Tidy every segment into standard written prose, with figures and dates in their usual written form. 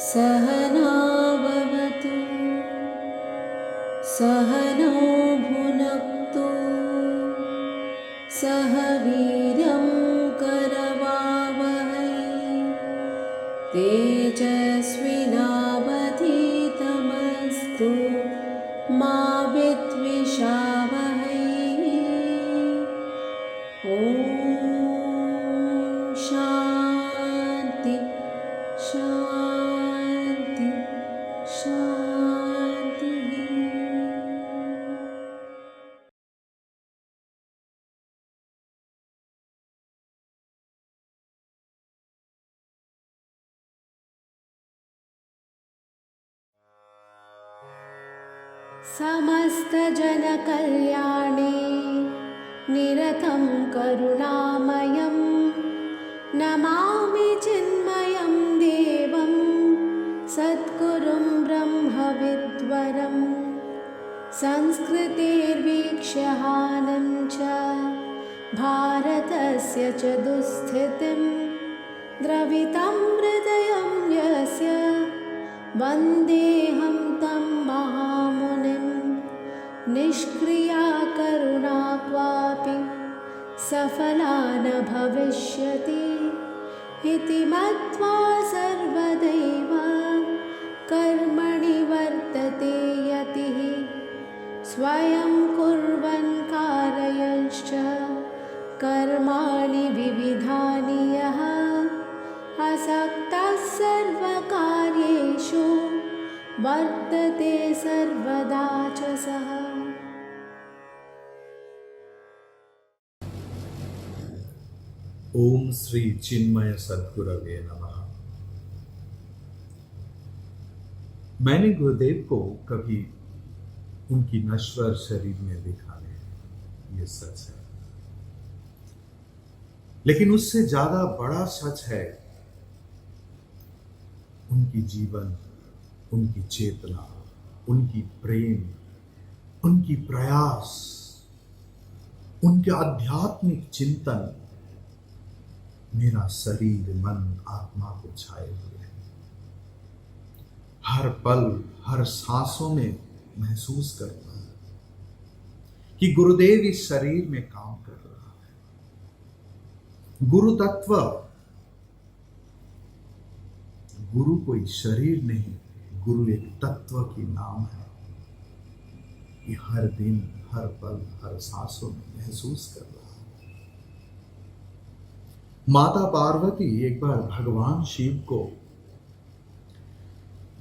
सहना भवतु सहनौ भुनक्तु सह वीर्यं करवावहै तेजस्विनावधीतमस्तु मा विद्विषावहै। ॐ शान्ति शान्ति शान्तिः। समस्तजनकल्याणे निरतं करुणामयं नमामि चिन्मयं देवं सद्गुरुं ब्रह्मविद्वरं संस्कृतेर्वीक्ष्यहानं च भारतस्य च दुःस्थितिं द्रवितं हृदयं यस्य वन्देऽहं तं महामुनिं निष्क्रिया करुणा क्वापि सफला न भविष्यति इति मत्वा सर्वदैव कर्मणि वर्तते यतिः स्वयं कुर्वन् कारयश्च कर्माणि विविधानि यः असक्तः सर्वकार्येषु वर्तते सर्वदा च सः। ओम श्री चिन्मय सद्गुरवे नमः। मैंने गुरुदेव को कभी उनकी नश्वर शरीर में देखा नहीं, ये सच है। लेकिन उससे ज्यादा बड़ा सच है उनकी जीवन, उनकी चेतना, उनकी प्रेम, उनकी प्रयास, उनके आध्यात्मिक चिंतन मेरा शरीर, मन, आत्मा को छाए हुए है। हर पल, हर सांसों में महसूस करता हूं कि गुरुदेव इस शरीर में काम कर रहा है। गुरु तत्व, गुरु कोई शरीर नहीं, गुरु एक तत्व की नाम है। ये हर दिन, हर पल, हर सांसों में महसूस कर रहा है। माता पार्वती एक बार भगवान शिव को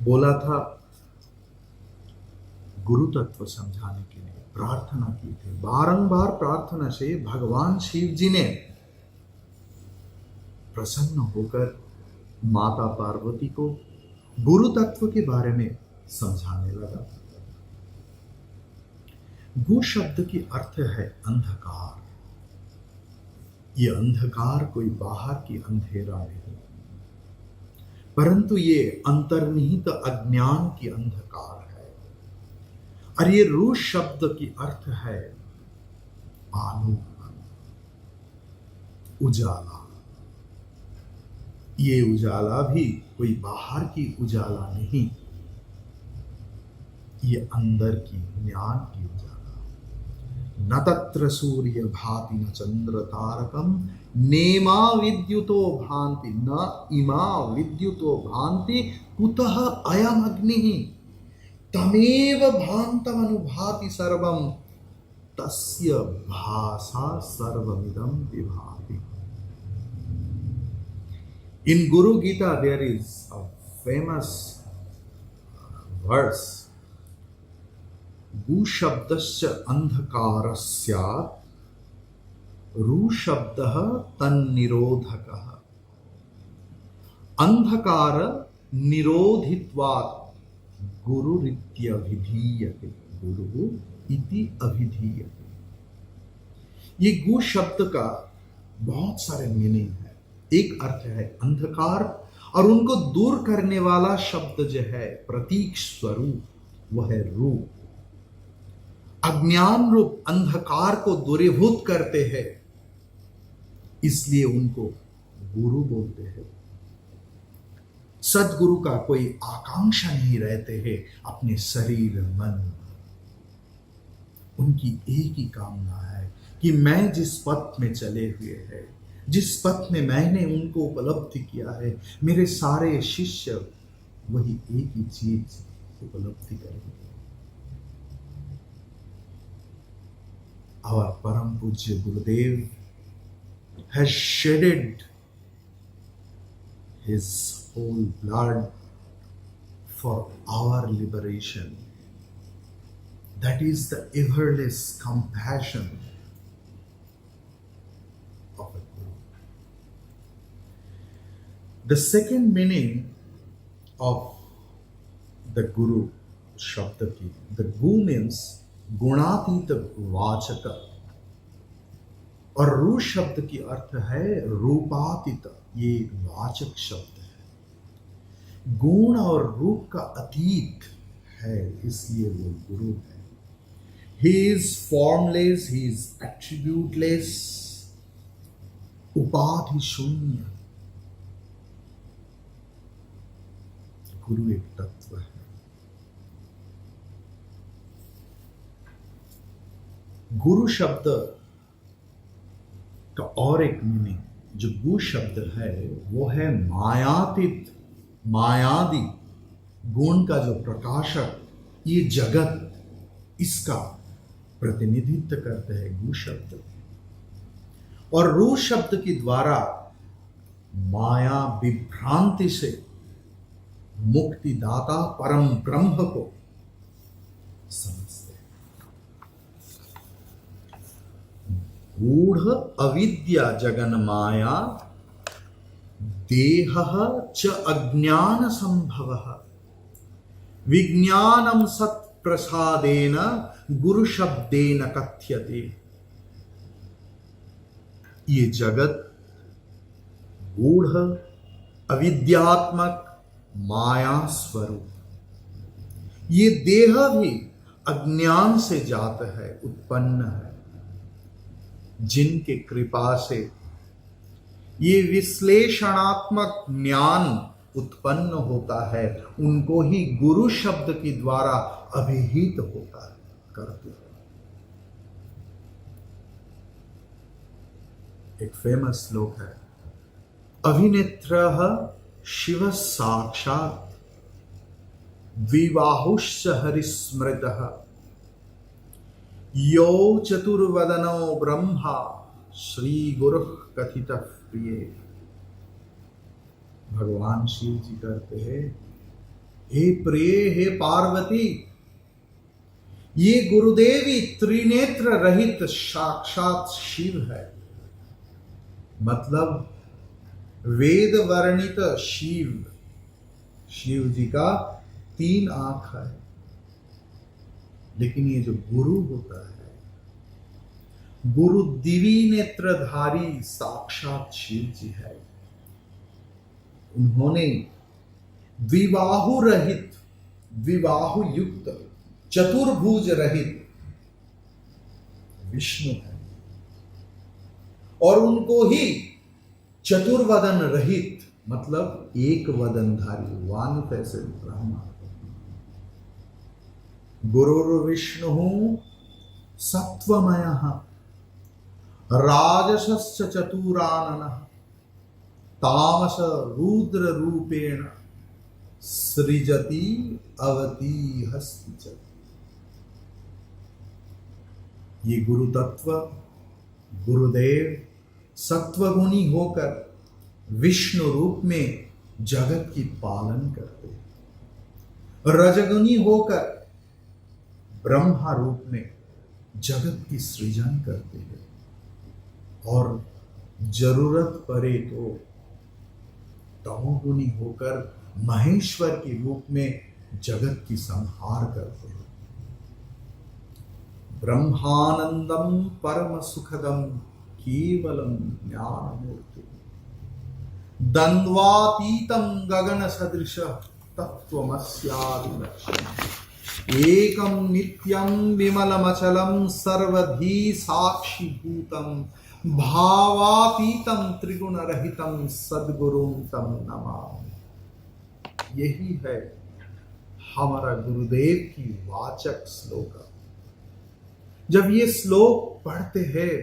बोला था, गुरु तत्व समझाने के लिए प्रार्थना की थी। बारंबार प्रार्थना से भगवान शिव जी ने प्रसन्न होकर माता पार्वती को गुरु तत्व के बारे में समझाने लगा। गु शब्द की अर्थ है अंधकार। ये अंधकार कोई बाहर की अंधेरा नहीं, परंतु ये अंतर्निहित अज्ञान की अंधकार है। और ये रू शब्द की अर्थ है आलोक, उजाला। ये उजाला भी कोई बाहर की उजाला नहीं, ये अंदर की ज्ञान की उजाला। न तत्र सूर्य भाति न चंद्र तारकम नेमा विद्युतो भांति न इमा विद्युतो भांति कुतः अयम अग्निः तमेव भान्तमनुभाति सर्वं तस्य भासा सर्वमिदं विभाति। In Guru Gita there is a famous verse, गु शब्दस्य अंधकारस्यात् रू शब्दः तन्निरोधकः। अंधकार निरोधित्वात् गुरुरित्यभिधीयते, गुरु इति अभिधीयते। ये गु शब्द का बहुत सारे मीनिंग है। एक अर्थ है अंधकार, और उनको दूर करने वाला शब्द जो है प्रतीक स्वरूप, वह है रू। अज्ञान रूप अंधकार को दूरीभूत करते हैं, इसलिए उनको गुरु बोलते हैं। सदगुरु का कोई आकांक्षा नहीं रहते हैं अपने शरीर मन। उनकी एक ही कामना है कि मैं जिस पथ में चले हुए हैं, जिस पथ में मैंने उनको उपलब्धि किया है, मेरे सारे शिष्य वही एक ही चीज उपलब्धि करेंगे। Our Param Pujya Gurudev has shedded his whole blood for our liberation. That is the everless compassion of a Guru. The second meaning of the Guru Shabda ki, the Gu means गुणातीत वाचक, और रू शब्द की अर्थ है रूपातीत, ये वाचक शब्द है। गुण और रूप का अतीत है, इसलिए वो गुरु है। He is formless, he is attributeless, उपाधि शून्य। गुरु एक तत्व है। गुरु शब्द का और एक मीनिंग जो गु शब्द है वो है मायातीत, मायादि गुण का जो प्रकाशक, ये जगत, इसका प्रतिनिधित्व करते हैं गु शब्द। और रू शब्द के द्वारा माया विभ्रांति से मुक्तिदाता परम ब्रह्म को समझते हैं। गूढ़ अविद्या जगन माया देह च अज्ञान संभव विज्ञानम सत् प्रसादेन गुरु शब्देन कथ्यते। ये जगत गूढ़ अविद्यात्मक माया स्वरूप, ये देह भी अज्ञान से जात है, उत्पन्न है। जिनके कृपा से ये विश्लेषणात्मक ज्ञान उत्पन्न होता है, उनको ही गुरु शब्द के द्वारा अभिहित होता है, करते हैं। एक फेमस श्लोक है, अभिनेत्रः शिव साक्षात् द्विबाहुश्च हरिस्मृतः यो चतुर्वदनो ब्रह्मा श्री गुरुः कथितः प्रिय। भगवान शिव जी कहते हैं, हे प्रिय, हे पार्वती, ये गुरुदेवी त्रिनेत्र रहित साक्षात शिव है। मतलब वेद वर्णित शिव, शिव जी का 3 आंख है। लेकिन ये जो गुरु होता है, गुरु दिव्य नेत्रधारी साक्षात शिव जी है। उन्होंने द्विबाहु रहित, द्विबाहु युक्त, चतुर्भुज रहित विष्णु है, और उनको ही चतुर्वदन रहित, मतलब एक वदनधारी, वन फैसेड ब्रह्मा। गुरुर्विष्णु सत्वमयः राजसश्च चतुराननः तामस रुद्र रूपेण सृजति अवति हस्ति च। ये गुरु तत्व, गुरुदेव सत्वगुणी होकर विष्णु रूप में जगत की पालन करते हैं, रजगुणी होकर ब्रह्मा रूप में जगत की सृजन करते हैं, और जरूरत पड़े तो तमोगुणी होकर महेश्वर के रूप में जगत की संहार करते हैं। ब्रह्मानंदम परम सुखदम केवलम ज्ञानमूर्ति द्वंद्वातीतम गगन सदृश तत्वमस्यादि लक्ष्यम्। एकम नित्यम विमलमचलम सर्वधी साक्षीभूतम भावातीतम त्रिगुण रहितम सद्गुरुम तम नमामि। यही है हमारा गुरुदेव की वाचक श्लोक। जब ये श्लोक पढ़ते हैं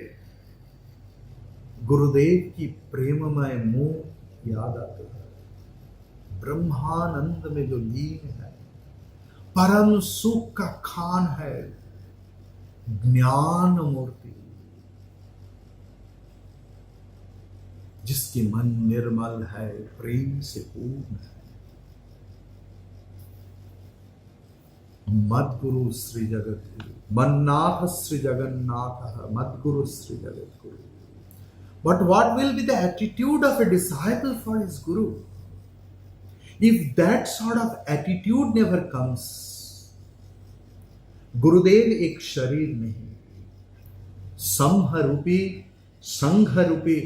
गुरुदेव की प्रेममय मुंह याद आते हैं। ब्रह्मानंद में जो लीन है, परम सुख का खान है, ज्ञान मूर्ति, जिसकी मन निर्मल है, प्रेम से पूर्ण है। मद्गुरु Shri Jagat Guru, मन्नाथ Shri Jagannath, मद्गुरु Shri Jagat Guru. But what will be the attitude of a disciple for his guru? If that sort of attitude never comes, गुरुदेव एक शरीर नहीं, समह रूपी संघ रूपी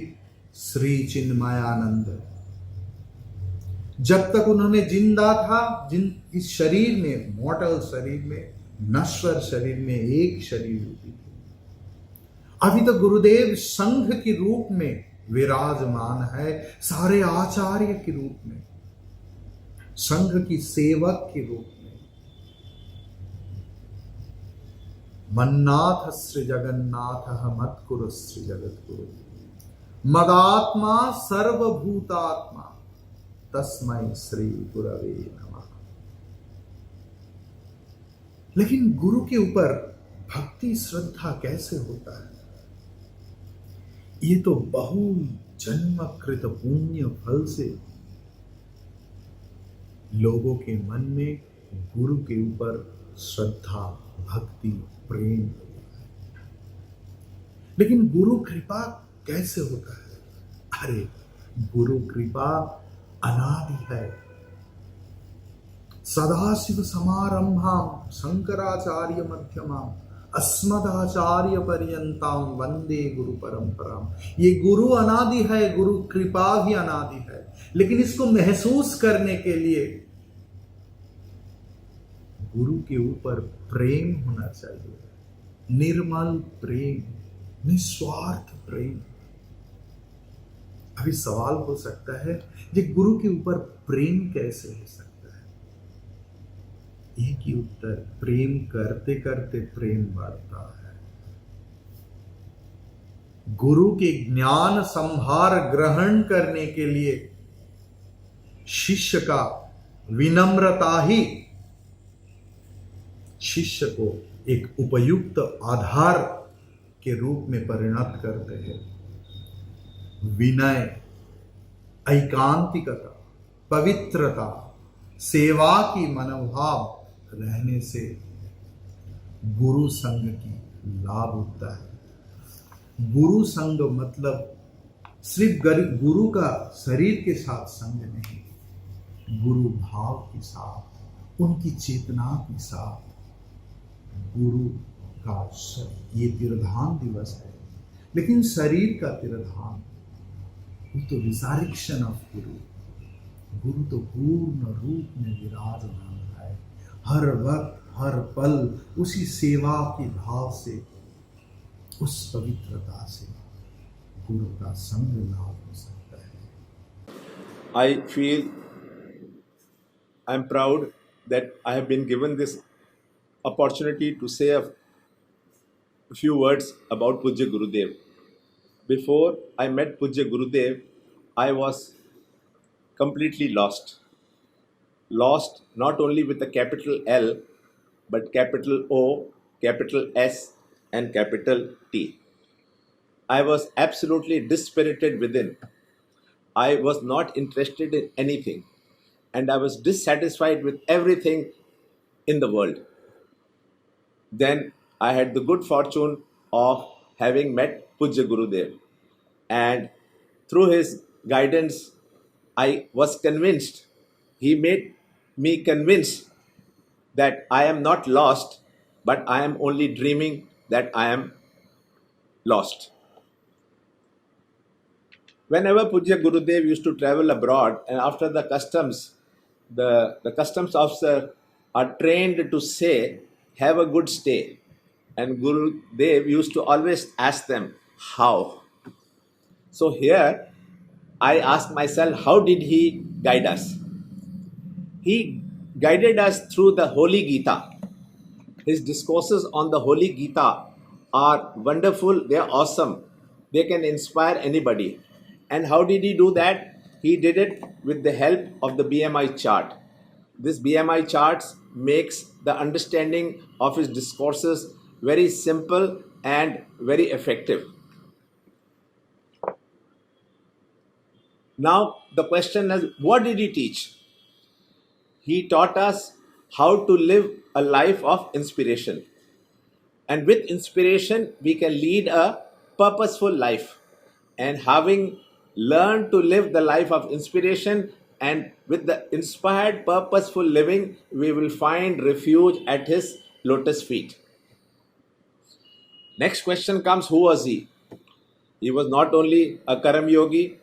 श्री चिन्मयानंद, जब तक उन्होंने जिंदा था, इस शरीर में, मॉर्टल शरीर में, नश्वर शरीर में एक शरीर रूपी थी। अभी तो गुरुदेव संघ के रूप में विराजमान है, सारे आचार्य के रूप में, संघ की सेवक के रूप में। मन्नाथ श्री जगन्नाथ मद्गुरु श्री जगत गुरु, मदात्मा सर्वभूतात्मा तस्मै श्री गुरवे नमः। लेकिन गुरु के ऊपर भक्ति श्रद्धा कैसे होता है? ये तो बहु जन्मकृत पुण्य फल से लोगों के मन में गुरु के ऊपर श्रद्धा, भक्ति, प्रेम होता है। लेकिन गुरु कृपा कैसे होता है? अरे गुरु कृपा अनादि है। सदाशिव समारंभाम शंकराचार्य मध्यमाम अस्मदाचार्य पर्यंताम वंदे गुरु परंपराम। ये गुरु अनादि है, गुरु कृपा भी अनादि है। लेकिन इसको महसूस करने के लिए गुरु के ऊपर प्रेम होना चाहिए, निर्मल प्रेम, निस्वार्थ प्रेम। अभी सवाल हो सकता है कि गुरु के ऊपर प्रेम कैसे हो सकता है? एक ही उत्तर, प्रेम करते करते प्रेम बढ़ता है। गुरु के ज्ञान संभार ग्रहण करने के लिए शिष्य का विनम्रता ही शिष्य को एक उपयुक्त आधार के रूप में परिणत करते हैं। विनय, एकांतिकता, पवित्रता, सेवा की मनोभाव रहने से गुरु संग की लाभ होता है। गुरु संग मतलब सिर्फ गुरु का शरीर के साथ संग नहीं, गुरु भाव के साथ, उनकी चेतना के साथ। गुरु का ये तिरोधान दिवस है, लेकिन शरीर का तिरोधान, वो तो रिजरेक्शन ऑफ गुरु। गुरु तो पूर्ण रूप में विराजमान है, हर वक्त हर पल उसी सेवा के भाव से, उस पवित्रता से गुरु का संग लाभ हो सकता है। I feel I'm proud that I have been given this opportunity to say a few words about Pujya Gurudev. Before I met Pujya Gurudev, I was completely lost. Lost not only with a capital L, but capital O, capital S, and capital T. I was absolutely dispirited within. I was not interested in anything, and I was dissatisfied with everything in the world. Then I had the good fortune of having met Pujya Gurudev, and through his guidance, I was convinced. He made me convinced that I am not lost, but I am only dreaming that I am lost. Whenever Pujya Gurudev used to travel abroad, and after the customs, the customs officer are trained to say, have a good stay. And Guru Dev used to always ask them, how? So here I ask myself, how did he guide us? He guided us through the Holy Gita. His discourses on the Holy Gita are wonderful, they are awesome. They can inspire anybody. And how did he do that? He did it with the help of the BMI chart. This BMI charts makes the understanding of his discourses very simple and very effective. Now the question is, what did he teach? He taught us how to live a life of inspiration. And with inspiration, we can lead a purposeful life. And having learned to live the life of inspiration, and with the inspired, purposeful living, we will find refuge at his lotus feet. Next question comes, who was he? He was not only a Karam Yogi,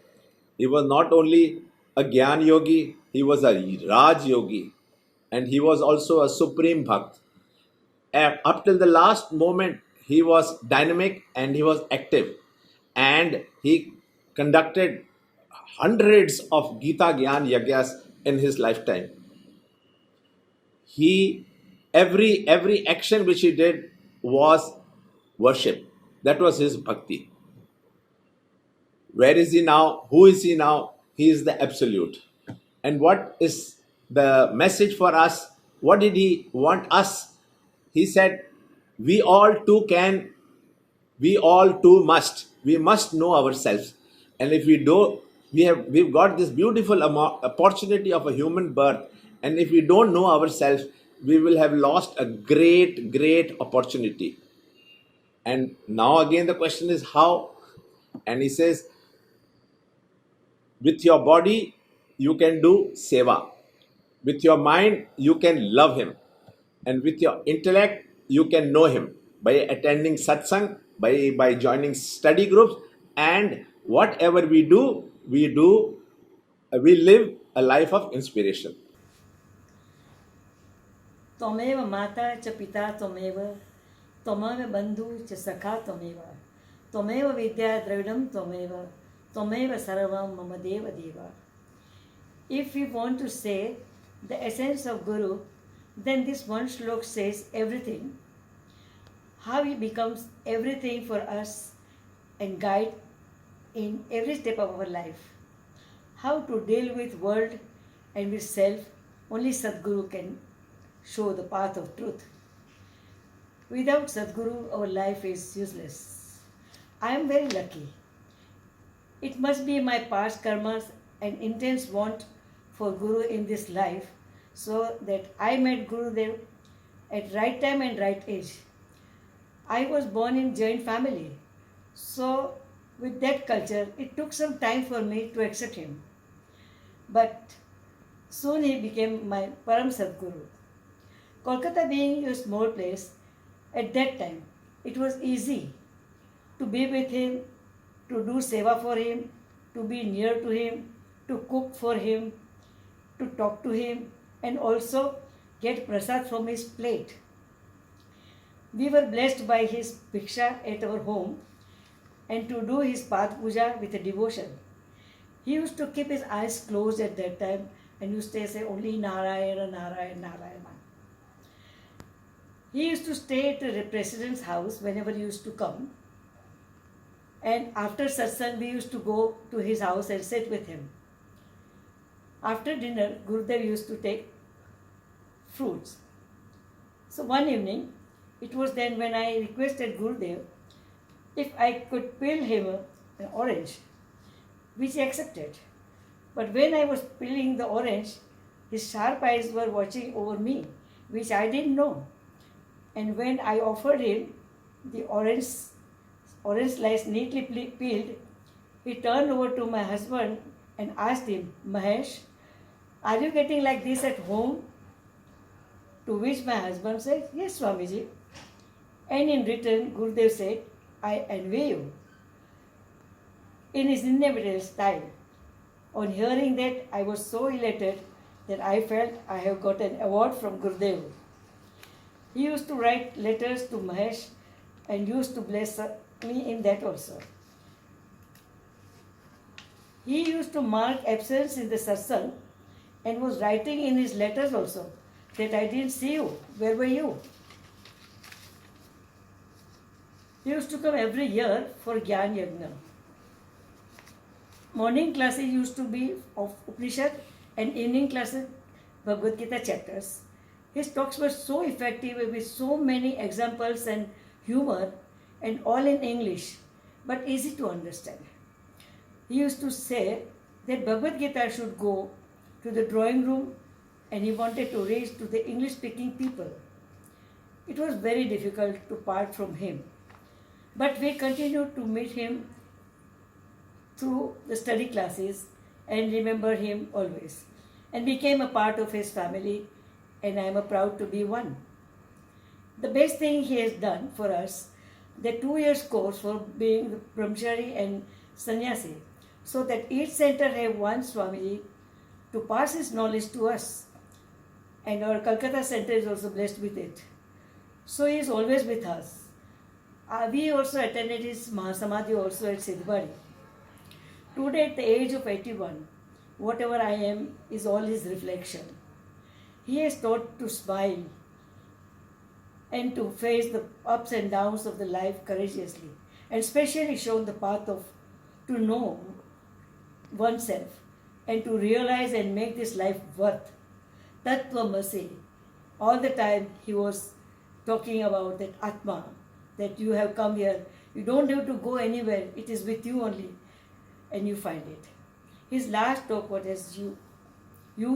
he was not only a Gyan Yogi, he was a Raj Yogi, and he was also a Supreme Bhakt. Up till the last moment, he was dynamic and he was active, and he conducted hundreds of Gita Gyan Yagyas in his lifetime. He every action which he did was worship. That was his bhakti. Where is he now? Who is he now? He is the absolute. And what is the message for us? What did he want us? He said, we all too can, we all too must. We must know ourselves. And if we do, we've got this beautiful opportunity of a human birth. And if we don't know ourselves, we will have lost a great opportunity. And now again the question is how? And he says, with your body, you can do seva. With your mind, you can love him. And with your intellect, you can know him by attending satsang, by joining study groups, and whatever we live a life of inspiration. त्वमेव माता च पिता त्वमेव त्वमेव बन्धु च सखा त्वमेव त्वमेव विद्या द्रविडं त्वमेव त्वमेव सर्वं मम देव देव. If we want to say the essence of Guru, then this one shlok says everything. How he becomes everything for us and guide in every step of our life. How to deal with world and with self, only Sadguru can show the path of truth. Without Sadguru, our life is useless. I am very lucky. It must be my past karmas and intense want for Guru in this life, so that I met Gurudev at right time and right age. I was born in Jain family, so with that culture, it took some time for me to accept him. But soon he became my Param Sadguru. Kolkata being a small place, at that time, it was easy to be with him, to do seva for him, to be near to him, to cook for him, to talk to him, and also get prasad from his plate. We were blessed by his bhiksha at our home and to do his path puja with a devotion. He used to keep his eyes closed at that time and used to say only Narayana, Narayana, Narayana. He used to stay at the president's house whenever he used to come. And after satsang, we used to go to his house and sit with him. After dinner, Gurudev used to take fruits. So one evening, it was then when I requested Gurudev if I could peel him an orange, which he accepted. But when I was peeling the orange, his sharp eyes were watching over me, which I didn't know. And when I offered him the orange slice neatly peeled, he turned over to my husband and asked him, Mahesh, are you getting like this at home? To which my husband said, yes, Swamiji. And in return, Gurudev said, I envy you. In his inimitable style. On hearing that, I was so elated that I felt I have got an award from Gurudev. He used to write letters to Mahesh and used to bless me in that also. He used to mark absence in the satsang and was writing in his letters also that I didn't see you. Where were you? He used to come every year for Gyan Yagna. Morning classes used to be of Upanishad and evening classes Bhagavad Gita chapters. His talks were so effective with so many examples and humor and all in English but easy to understand. He used to say that Bhagavad Gita should go to the drawing room and he wanted to reach to the English speaking people. It was very difficult to part from him. But we continued to meet him through the study classes and remember him always and became a part of his family, and I am proud to be one. The best thing he has done for us, the 2 years course for being the brahmachari and sannyasi, so that each center have one Swamiji to pass his knowledge to us. And our Calcutta center is also blessed with it. So he is always with us. We also attended his Mahasamadhi also at Siddhbari. Today at the age of 81, whatever I am is all his reflection. He has taught to smile and to face the ups and downs of the life courageously, and especially shown the path of to know oneself and to realize and make this life worth. Tattvamasi. All the time he was talking about that Atma, that you have come here. You don't have to go anywhere. It is with you only and you find it. His last talk was as you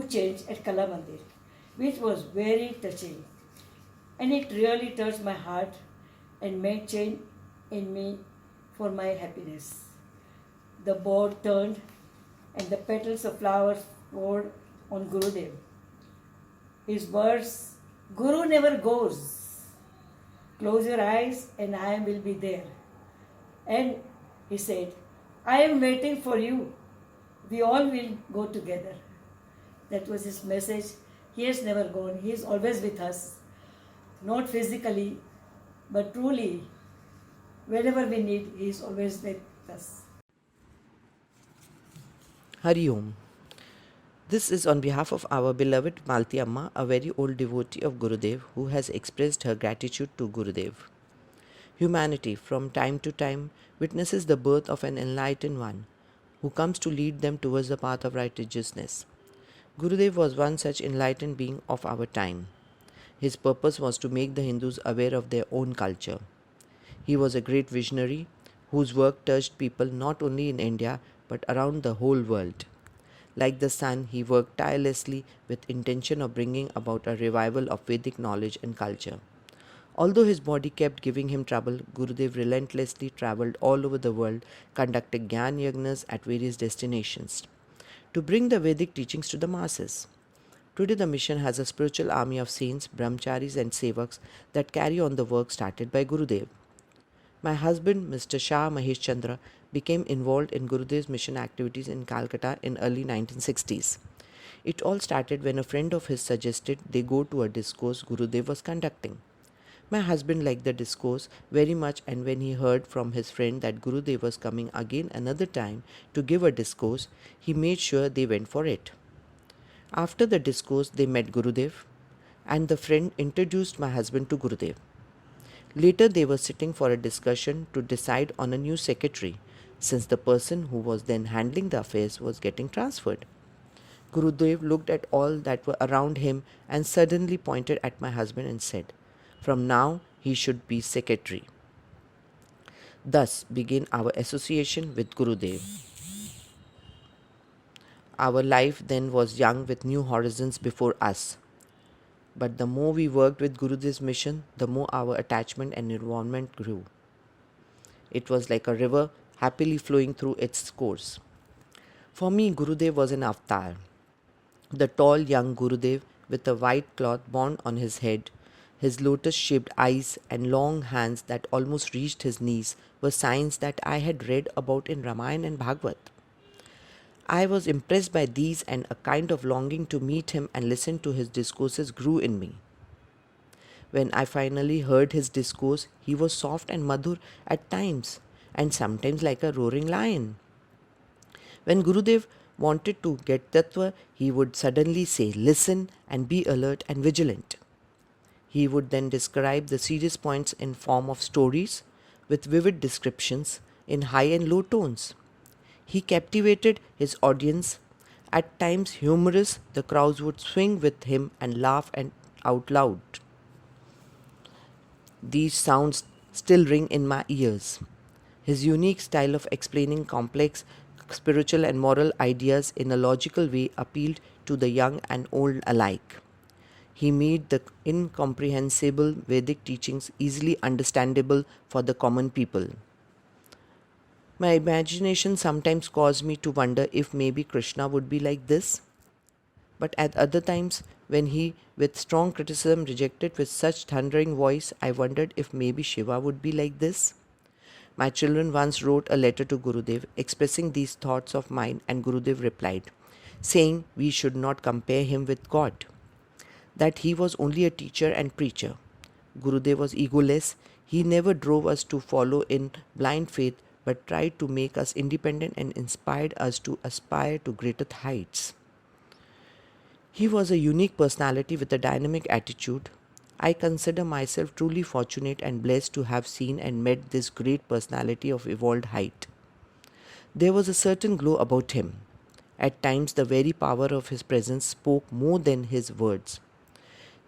changed at Kala Mandir, which was very touching. And it really touched my heart and made change in me for my happiness. The board turned and the petals of flowers poured on Gurudev. His words, Guru never goes. Close your eyes and I will be there. And he said, I am waiting for you. We all will go together. That was his message. He has never gone. He is always with us. Not physically, but truly, wherever we need, he is always with us. Hari Om. This is on behalf of our beloved Malti Amma, a very old devotee of Gurudev who has expressed her gratitude to Gurudev. Humanity, from time to time, witnesses the birth of an enlightened one who comes to lead them towards the path of righteousness. Gurudev was one such enlightened being of our time. His purpose was to make the Hindus aware of their own culture. He was a great visionary whose work touched people not only in India but around the whole world. Like the sun, he worked tirelessly with intention of bringing about a revival of Vedic knowledge and culture. Although his body kept giving him trouble, Gurudev relentlessly travelled all over the world, conducted Gyan Yagnas at various destinations to bring the Vedic teachings to the masses. Today the mission has a spiritual army of saints, brahmacharis and sevaks that carry on the work started by Gurudev. My husband, Mr. Shah Mahesh Chandra, became involved in Gurudev's mission activities in Calcutta in early 1960s. It all started when a friend of his suggested they go to a discourse Gurudev was conducting. My husband liked the discourse very much, and when he heard from his friend that Gurudev was coming again another time to give a discourse, he made sure they went for it. After the discourse, they met Gurudev, and the friend introduced my husband to Gurudev. Later, they were sitting for a discussion to decide on a new secretary, since the person who was then handling the affairs was getting transferred. Gurudev looked at all that were around him and suddenly pointed at my husband and said, "From now, he should be secretary." Thus began our association with Gurudev. Our life then was young with new horizons before us. But the more we worked with Gurudev's mission, the more our attachment and involvement grew. It was like a river happily flowing through its course. For me, Gurudev was an avatar. The tall young Gurudev with a white cloth bound on his head, his lotus-shaped eyes and long hands that almost reached his knees were signs that I had read about in Ramayana and Bhagavad. I was impressed by these, and a kind of longing to meet him and listen to his discourses grew in me. When I finally heard his discourse, he was soft and madhur at times, and sometimes like a roaring lion. When Gurudev wanted to get tattva, he would suddenly say, "Listen and be alert and vigilant." He would then describe the serious points in form of stories with vivid descriptions in high and low tones. He captivated his audience. At times humorous, the crowds would swing with him and laugh out loud. These sounds still ring in my ears. His unique style of explaining complex spiritual and moral ideas in a logical way appealed to the young and old alike. He made the incomprehensible Vedic teachings easily understandable for the common people. My imagination sometimes caused me to wonder if maybe Krishna would be like this. But at other times, when he, with strong criticism, rejected with such thundering voice, I wondered if maybe Shiva would be like this. My children once wrote a letter to Gurudev expressing these thoughts of mine, and Gurudev replied, saying we should not compare him with God, that he was only a teacher and preacher. Gurudev was egoless. He never drove us to follow in blind faith, but tried to make us independent and inspired us to aspire to greater heights. He was a unique personality with a dynamic attitude. I consider myself truly fortunate and blessed to have seen and met this great personality of evolved height. There was a certain glow about him. At times, the very power of his presence spoke more than his words.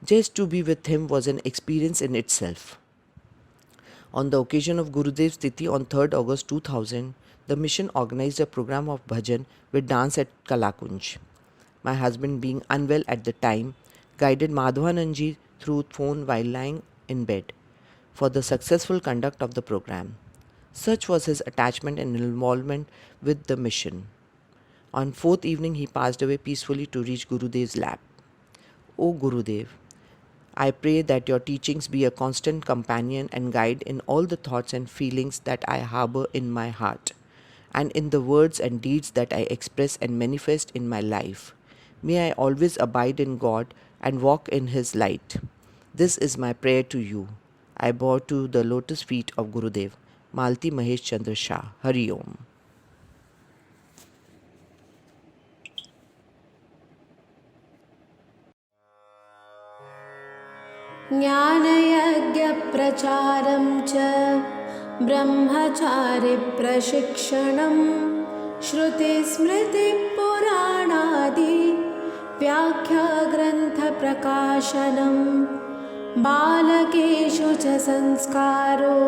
Just to be with him was an experience in itself. On the occasion of Gurudev's Tithi on 3rd August 2000, the mission organized a program of bhajan with dance at Kalakunj. My husband, being unwell at the time, guided Madhavanandji through phone while lying in bed for the successful conduct of the program. Such was his attachment and involvement with the mission. On fourth evening, he passed away peacefully to reach Gurudev's lap. O Gurudev, I pray that your teachings be a constant companion and guide in all the thoughts and feelings that I harbor in my heart, and in the words and deeds that I express and manifest in my life. May I always abide in God and walk in His light. This is my prayer to you. I bow to the lotus feet of Gurudev. Malti Mahesh Chandra Shah. Hari Om. ज्ञानयज्ञप्रचारं च ब्रह्मचारिप्रशिक्षणं श्रुतिस्मृतिपुराणादि व्याख्याग्रन्थप्रकाशनं बालकेषु च संस्कारो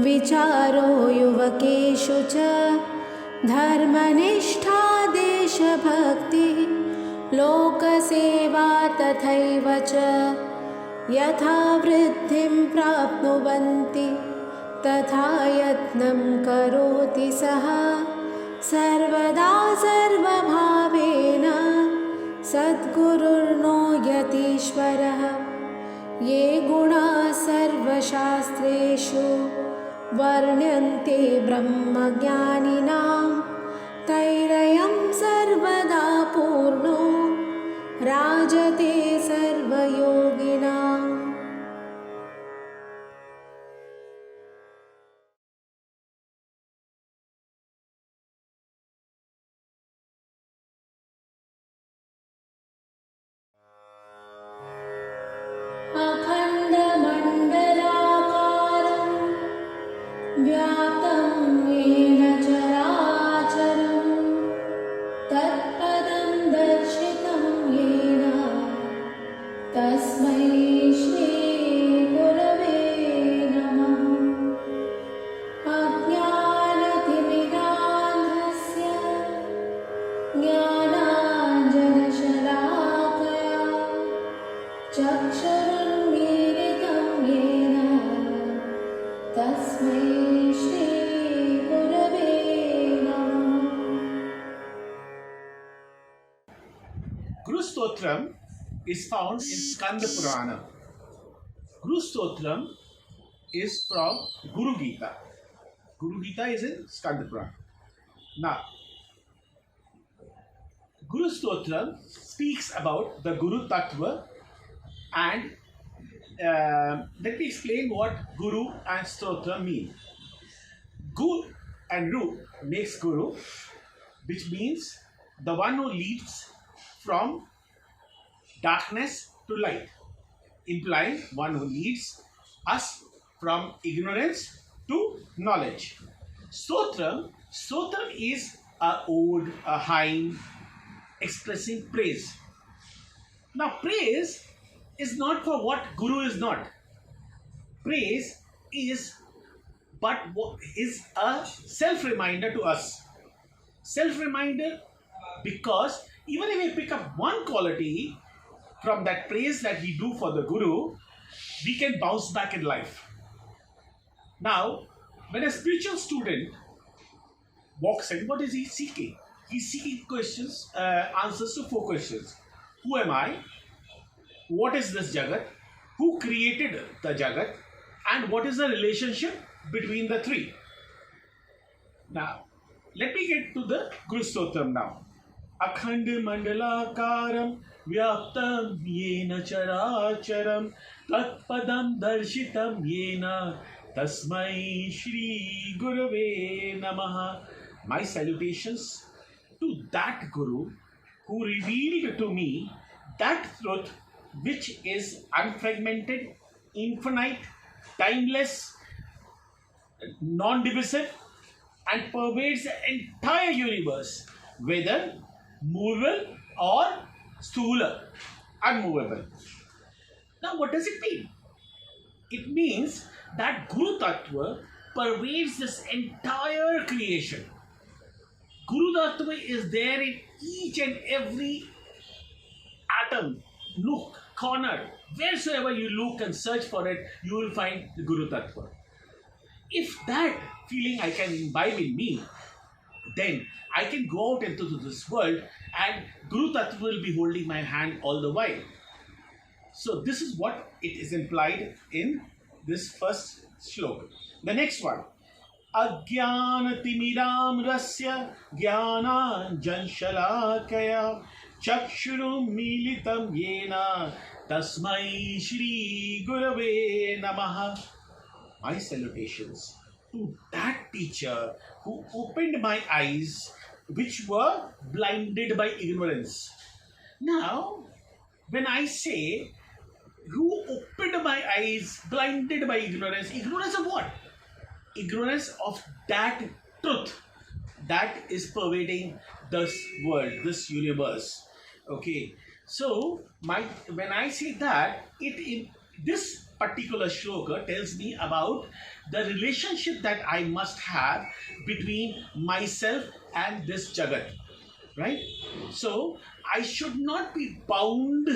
विचारो युवकेषु च धर्मनिष्ठा देशभक्तिः लोकसेवा तथैव च यथा वृद्धिं प्राप्नुवन्ति तथा यत्नं करोति सः सर्वदा सर्वभावेन सद्गुरुर्नो यतीश्वरः ये गुणाः सर्वशास्त्रेषु वर्ण्यन्ते ब्रह्मज्ञानिनां तैरयं सर्वदा पूर्णो राजते सर्वयोगिनाम्. अखण्डमण्डलाकारं व्याप्तं येन चराचरं तत्पदं दर्शितं येन तस्मै श्रीगुरवे नमः. अज्ञानतिमिरान्धस्य ज्ञानाञ्जनशलाकया चक्षुरुन्मीलितं येन तस्मै श्रीगुरवे नमः. Guru Stotram is found in Skanda Purana. Guru Stotram is from Guru Gita. Guru Gita is in Skanda Purana. Now, Guru Stotra speaks about the Guru Tattva, and let me explain what Guru and Stotra mean. Gu and Ru makes Guru, which means the one who leads from darkness to light, implying one who leads us from ignorance to knowledge. Stotram is a ode, a hymn expressing praise. Now, praise is not for what Guru is not. Praise is a self-reminder to us. Self-reminder because even if we pick up one quality from that praise that we do for the Guru, we can bounce back in life. Now, when a spiritual student walks in, what is he seeking? He's seeking answers to 4 questions. Who am I? What is this Jagat? Who created the Jagat? And what is the relationship between the 3? Now, let me get to the Guru Stotram now. Akhand Mandalakaram Vyaptam Yena Characharam Tatpadam Darshitam Yena Tasmai Shri Gurave Namaha. My salutations to that Guru who revealed to me that truth which is unfragmented, infinite, timeless, non-divisive, and pervades the entire universe, whether movable or sthula, unmovable. Now, what does it mean? It means that Guru Tattva pervades this entire creation. Guru Tattva is there in each and every atom, nook, corner. Wheresoever you look and search for it, you will find the Guru Tattva. If that feeling I can imbibe in me, then I can go out into this world and Guru Tattva will be holding my hand all the while. So this is what it is implied in this first shloka. The next one. Ajnanatimiram rasya jnananjan shalakaya chakshurum militam yena tasmai shri gurave namaha. My salutations to that teacher who opened my eyes which were blinded by ignorance. Now, when I say who opened my eyes blinded by ignorance, ignorance of what? Ignorance of that truth that is pervading this world, this universe. Okay, so when I say that, this particular shloka tells me about the relationship that I must have between myself and this Jagat, right? So I should not be bound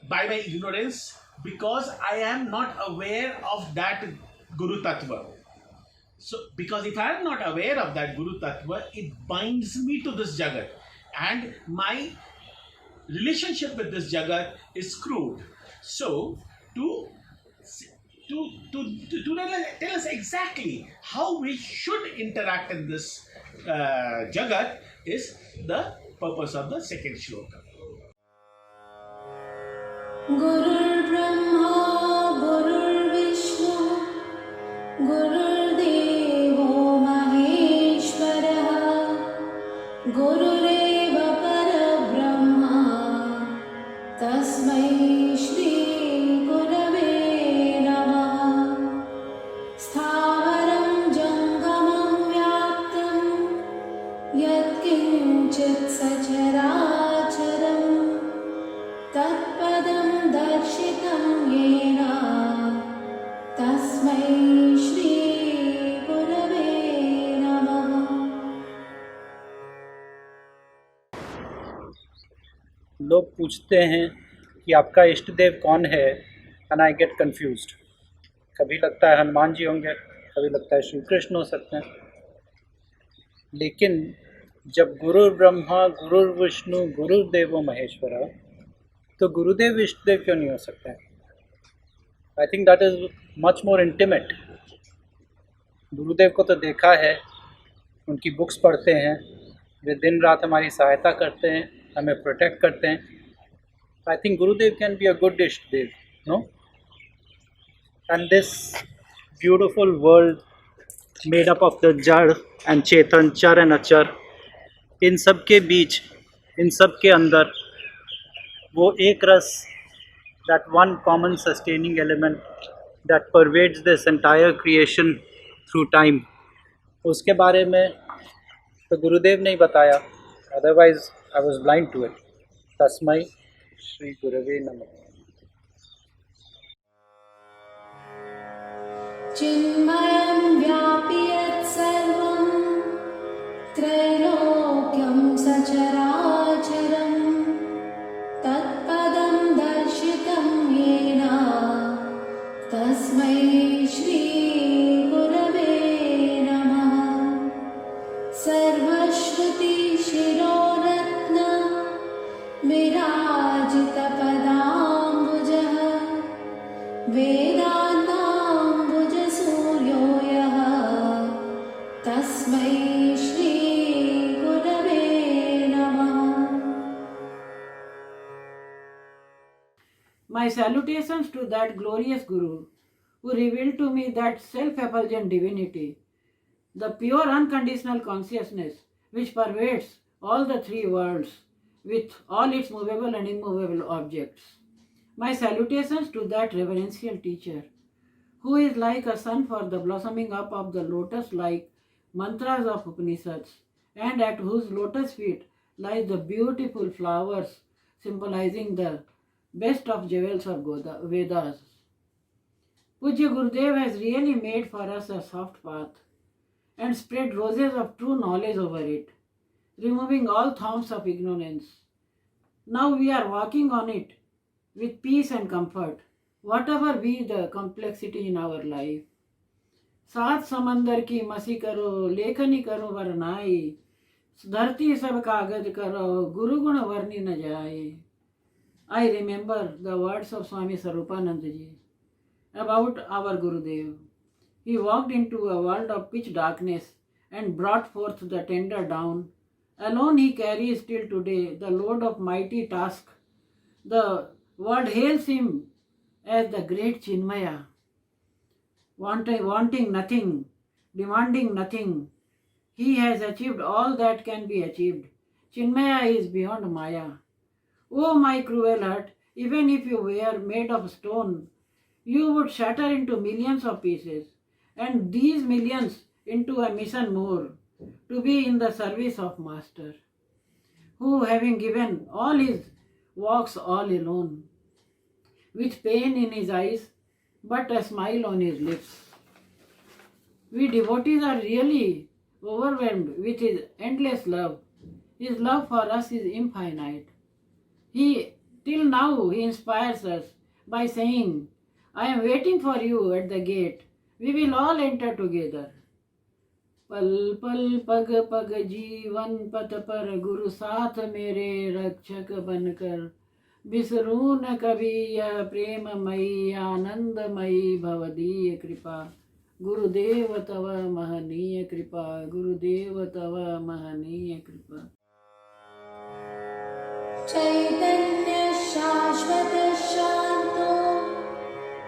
by my ignorance because I am not aware of that Guru Tattva. So, because if I am not aware of that Guru Tattva, it binds me to this Jagat, and my relationship with this Jagat is screwed. So, to tell us exactly how we should interact in this Jagat is the purpose of the second shloka. Gurur Brahma, Gurur Vishnu, Gurur Devo Maheshwara, Gurureva Parabrahma, Tasmai Shri Gurave Namaha. Sthavaram Jangamam Vyaptam Yat Kinchit Sacharacharam Tatpadam Darshitam Yena Tasmai Shri Gurave Namaha. लोग पूछते हैं कि आपका इष्ट देव कौन है, and I get confused. कभी लगता है हनुमान जी होंगे, कभी लगता है श्री कृष्ण हो सकते हैं. लेकिन जब गुरुर ब्रह्मा गुरुर विष्णु गुरुदेवो महेश्वरा, तो गुरुदेव इष्ट देव क्यों नहीं हो सकते हैं? I think that is much more intimate. गुरुदेव को तो देखा है, उनकी बुक्स पढ़ते हैं, वे दिन रात हमारी सहायता करते हैं, हमें प्रोटेक्ट करते हैं. I think Gurudev can be a good इष्ट देव, no. And this beautiful world made up of the जड़ एंड चेतन, चर एंड अचर, इन सब के बीच, इन सब के अंदर वो एक रस, that one common sustaining element that pervades this entire creation through time, उसके बारे में तो गुरुदेव ने ही बताया, otherwise I was blind to it. तस्मै श्री गुरवे नमः. चिन्मयं व्यापि यत्सर्वं त्रैलोक्यं सचराचरं तत्पदं दर्शितं येन तस्मै श्रीगुरवे नमः. सर्वश्रुतिशिरोरत्न विराजितपदाम्बुजः वेदान्ताम्बुजसूर्यो यः तस्मै श्रीगुरवे नमः. My salutations to that glorious Guru who revealed to me that self-effulgent divinity, the pure unconditional consciousness which pervades all the three worlds with all its movable and immovable objects. My salutations to that reverential teacher who is like a sun for the blossoming up of the lotus-like mantras of Upanishads, and at whose lotus feet lies the beautiful flowers symbolizing the best of jewels of Vedas. Pujya Gurudev has really made for us a soft path and spread roses of true knowledge over it, removing all thorns of ignorance. Now we are walking on it with peace and comfort, whatever be the complexity in our life. सात समंदर की मसी करो, लेखनी करो वरनाई, धरती सब कागज करो, गुरु गुण वर्णि न जाए. I remember the words of Swami Sarupananda Ji about our Gurudev. He walked into a world of pitch darkness and brought forth the tender dawn. Alone he carries till today the load of mighty task. The world hails him as the great Chinmaya, wanting nothing, demanding nothing. He has achieved all that can be achieved. Chinmaya is beyond Maya. Oh my cruel heart, even if you were made of stone, you would shatter into millions of pieces, and these millions into a mission more, to be in the service of Master, who having given all his walks all alone, with pain in his eyes, but a smile on his lips. We devotees are really overwhelmed with his endless love. His love for us is infinite. Till now, he inspires us by saying, I am waiting for you at the gate. We will all enter together. पल पल पग पग जीवन पथ पर गुरु साथ मेरे रक्षक बनकर, बिसरू न कभी यह प्रेममयी आनंदमयी भवदीय कृपा. गुरुदेव तव महनीय कृपा, गुरुदेव तव महनीय कृपा. चैतन्य शाश्वत शांतो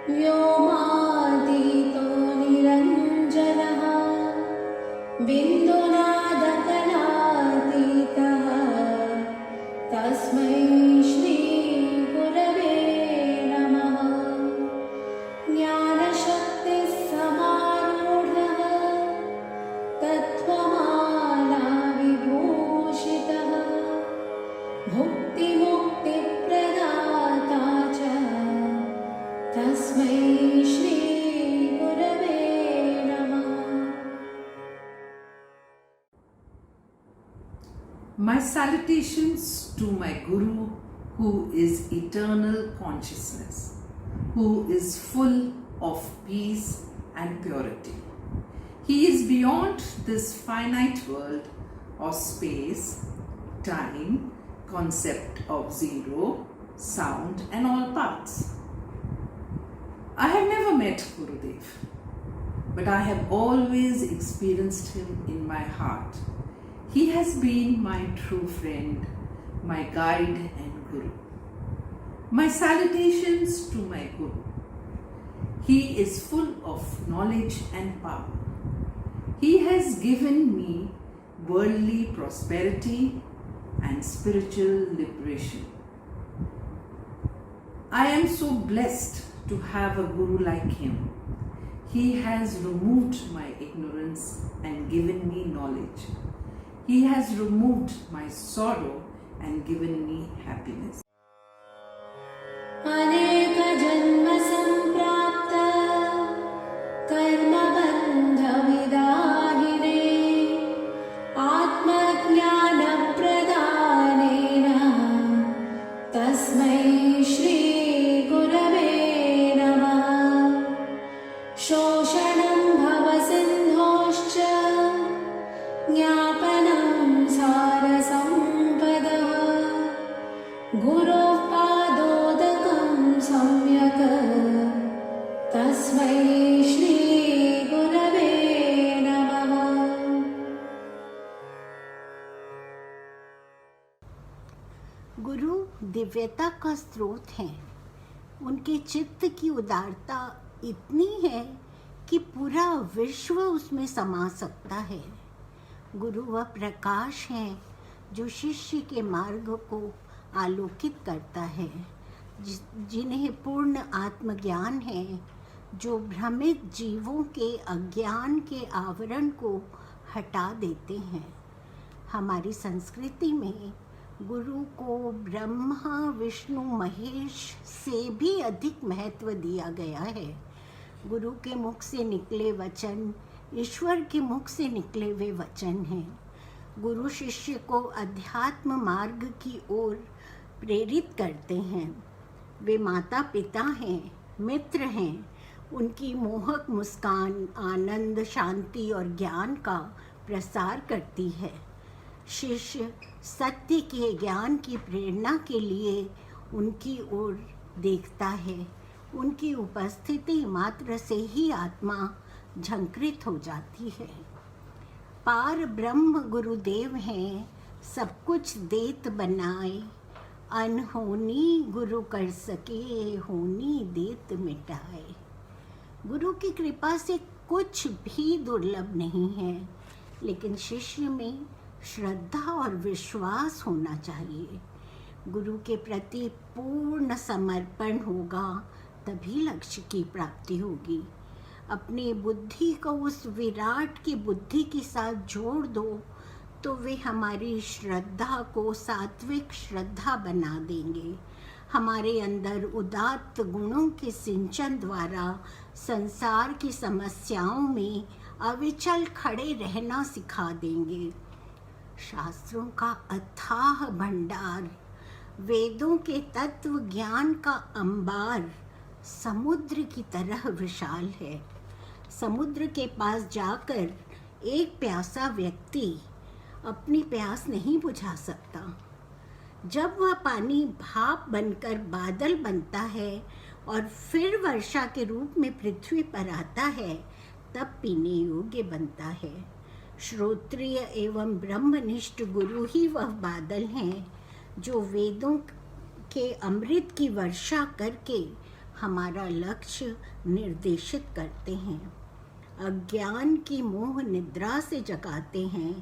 व्योमातीतो निरंजनः बिन्दुनादकलातीतः तस्मै श्रीगुरवे नमः. ज्ञानशक्तिसमारूढः तत्त्वमालाविभूषितः भुक्तिमुक्तिप्रदाता च तस्मै श्रीगुरवे नमः. My salutations to my Guru, who is eternal consciousness, who is full of peace and purity. He is beyond this finite world of space, time, concept of zero, sound and all parts. I have never met Gurudev, but I have always experienced him in my heart, He has been my true friend, my guide and Guru. My salutations to my Guru. He is full of knowledge and power. He has given me worldly prosperity and spiritual liberation. I am so blessed to have a Guru like him. He has removed my ignorance and given me knowledge. He has removed my sorrow and given me happiness. अनेक जन्म संप्राप्त कर्म बंध विदाहिने आत्मज्ञान प्रदानेन तस्मै श्री गुरवे नमः। शोषणं भवसिन्धोश्च ज्ञापनं सारसम्पदः गुरोः पादोदकं सम्यक् तस्मै श्री गुरवे नमः। गुरु दिव्यता का स्रोत हैं। उनके चित्त की उदारता इतनी है कि पूरा विश्व उसमें समा सकता है। गुरु वह प्रकाश है जो शिष्य के मार्ग को आलोकित करता है, जिन्हें पूर्ण आत्मज्ञान है, जो भ्रमित जीवों के अज्ञान के आवरण को हटा देते हैं। हमारी संस्कृति में गुरु को ब्रह्मा विष्णु महेश से भी अधिक महत्व दिया गया है। गुरु के मुख से निकले वचन ईश्वर के मुख से निकले हुए वचन हैं। गुरु शिष्य को अध्यात्म मार्ग की ओर प्रेरित करते हैं। वे माता पिता हैं, मित्र हैं। उनकी मोहक मुस्कान आनंद, शांति और ज्ञान का प्रसार करती है। शिष्य सत्य के ज्ञान की प्रेरणा के लिए उनकी ओर देखता है। उनकी उपस्थिति मात्र से ही आत्मा झंकृत हो जाती है। पार ब्रह्म गुरुदेव हैं, सब कुछ देत बनाए, अनहोनी गुरु कर सके, होनी देत मिटाए। गुरु की कृपा से कुछ भी दुर्लभ नहीं है, लेकिन शिष्य में श्रद्धा और विश्वास होना चाहिए। गुरु के प्रति पूर्ण समर्पण होगा, तभी लक्ष्य की प्राप्ति होगी। अपनी बुद्धि को उस विराट की बुद्धि के साथ जोड़ दो तो वे हमारी श्रद्धा को सात्विक श्रद्धा बना देंगे। हमारे अंदर उदात्त गुणों के सिंचन द्वारा संसार की समस्याओं में अविचल खड़े रहना सिखा देंगे। शास्त्रों का अथाह भंडार, वेदों के तत्व ज्ञान का अंबार समुद्र की तरह विशाल है। समुद्र के पास जाकर एक प्यासा व्यक्ति अपनी प्यास नहीं बुझा सकता। जब वह पानी भाप बनकर बादल बनता है और फिर वर्षा के रूप में पृथ्वी पर आता है, तब पीने योग्य बनता है। श्रोत्रिय एवं ब्रह्मनिष्ठ गुरु ही वह बादल हैं जो वेदों के अमृत की वर्षा करके हमारा लक्ष्य निर्देशित करते हैं। अज्ञान की मोह निद्रा से जगाते हैं,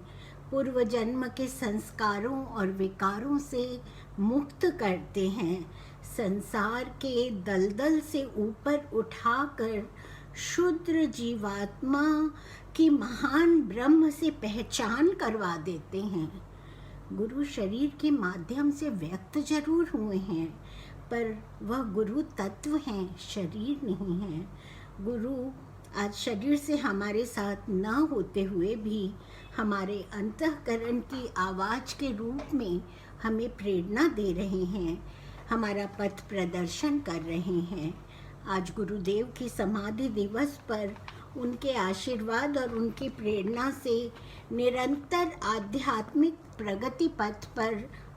पूर्व जन्म के संस्कारों और विकारों से मुक्त करते हैं, संसार के दलदल से ऊपर उठाकर शुद्र जीवात्मा की महान ब्रह्म से पहचान करवा देते हैं। गुरु शरीर के माध्यम से व्यक्त जरूर हुए हैं, पर वह गुरु तत्व हैं, शरीर नहीं है। गुरु आज शरीर से हमारे साथ न होते हुए भी हमारे अंतःकरण की आवाज़ के रूप में हमें प्रेरणा दे रहे हैं, हमारा पथ प्रदर्शन कर रहे हैं। आज गुरुदेव की समाधि दिवस पर उनके आशीर्वाद और उनकी प्रेरणा से निरंतर आध्यात्मिक प्रगति पथ पर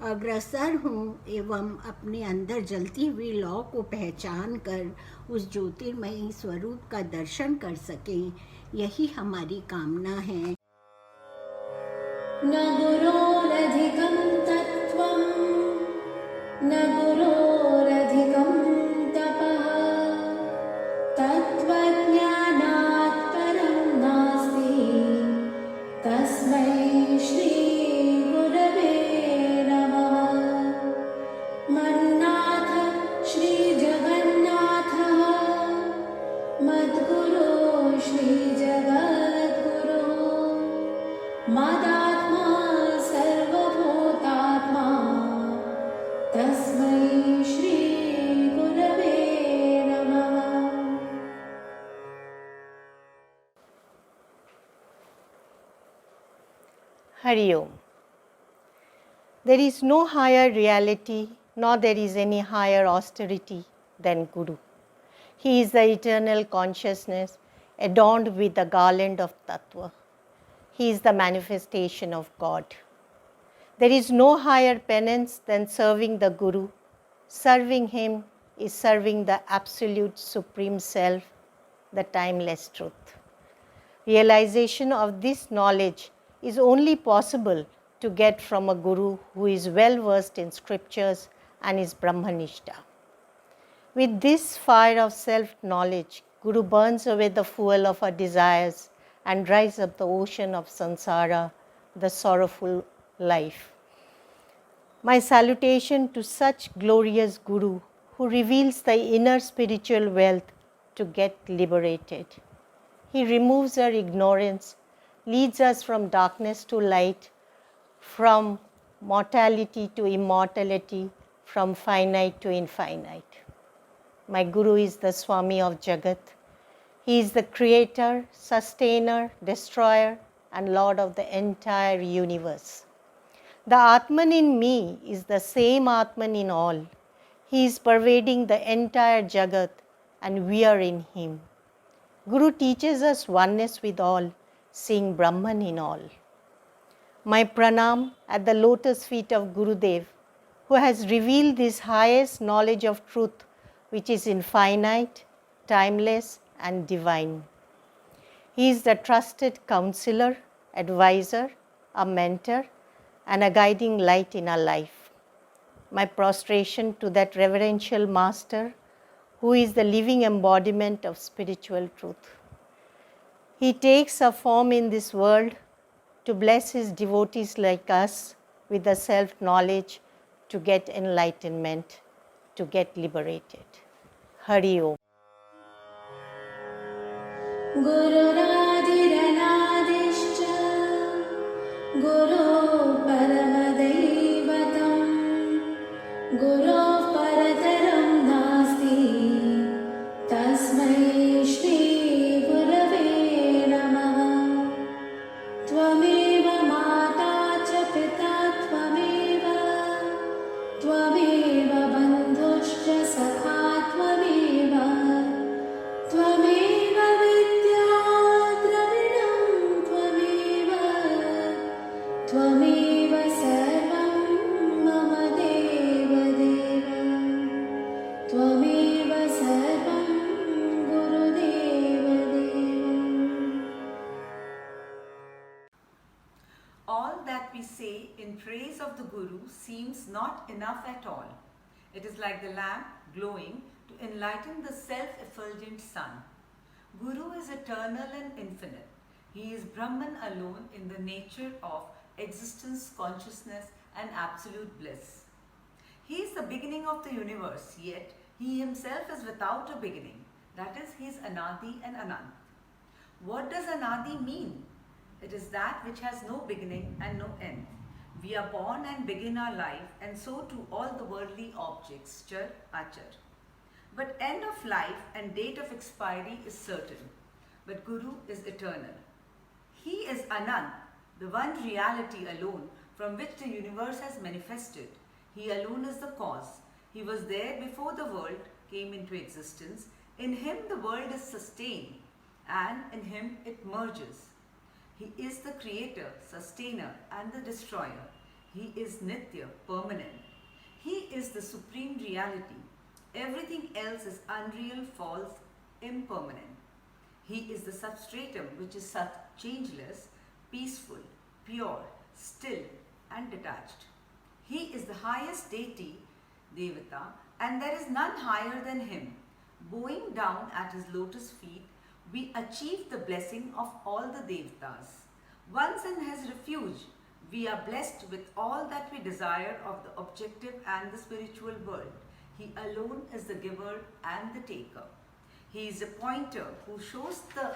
अग्रसर हूँ एवं अपने अंदर जलती हुई लौ को पहचान कर उस ज्योतिर्मयी स्वरूप का दर्शन कर सकें, यही हमारी कामना है। न गुरोरधिकं तत्त्वं न गुरोरधिकं तपः तत्त्वज्ञानात् परं नास्ति तस्मै श्रीगुरवे नमः मन्नाथ श्रीजगन्नाथः मद्गुरो श्रीजगद्गुरो मदात्मा सर्वभूतात्मा तस्मै श्रीगुरवे नमः Hari Om. There is no higher reality, nor there is any higher austerity than Guru. He is the eternal consciousness adorned with the garland of Tattva. He is the manifestation of God. There is no higher penance than serving the Guru. Serving him is serving the absolute supreme self, the timeless truth. Realization of this knowledge is only possible to get from a Guru who is well versed in scriptures and is Brahmanishta. With this fire of self-knowledge, Guru burns away the fuel of our desires and dries up the ocean of samsara, the sorrowful life. My salutation to such glorious Guru who reveals the inner spiritual wealth to get liberated. He removes our ignorance, leads us from darkness to light, from mortality to immortality, from finite to infinite. My Guru is the Swami of Jagat. He is the creator, sustainer, destroyer, and Lord of the entire universe. The Atman in me is the same Atman in all. He is pervading the entire Jagat, and we are in him. Guru teaches us oneness with all, seeing Brahman in all. My pranam at the lotus feet of Gurudev, who has revealed this highest knowledge of truth, which is infinite, timeless, and divine. He is the trusted counselor, advisor, a mentor, and a guiding light in our life. My prostration to that reverential master, who is the living embodiment of spiritual truth. He takes a form in this world to bless his devotees like us with the self-knowledge to get enlightenment, to get liberated. Hari Om. गुरुरादिरनादिश्च गुरोः परमदैवतं गुरोः परतरं नास्ति तस्मै श्रीगुरवे नमः त्वमेव माता च पिता त्वमेव त्वमेव बन्धुश्च सखा त्वमेव त्वमेव विद्या द्रविणं त्वमेव त्वमेव सर्वं मम देवदेव त्वमेव सर्वं गुरुदेवदेव All that we say in praise of the Guru seems not enough at all. It is like the lamp glowing to enlighten the self-effulgent sun. Guru is eternal and infinite. He is Brahman alone in the nature of existence, consciousness, and absolute bliss. He is the beginning of the universe, yet he himself is without a beginning. That is, he is Anadi and Anant. What does Anadi mean? It is that which has no beginning and no end. We are born and begin our life, and so too all the worldly objects, char, achar. But end of life and date of expiry is certain. But Guru is eternal. He is Anant, the one reality alone from which the universe has manifested. He alone is the cause. He was there before the world came into existence. In him the world is sustained, and in him it merges. He is the creator, sustainer, and the destroyer. He is Nitya, permanent. He is the supreme reality. Everything else is unreal, false, impermanent. He is the substratum which is Sat, changeless, peaceful, pure, still and detached. He is the highest deity, Devata, and there is none higher than him. Bowing down at his lotus feet, we achieve the blessing of all the Devatas. Once in his refuge, we are blessed with all that we desire of the objective and the spiritual world. He alone is the giver and the taker. He is a pointer who shows the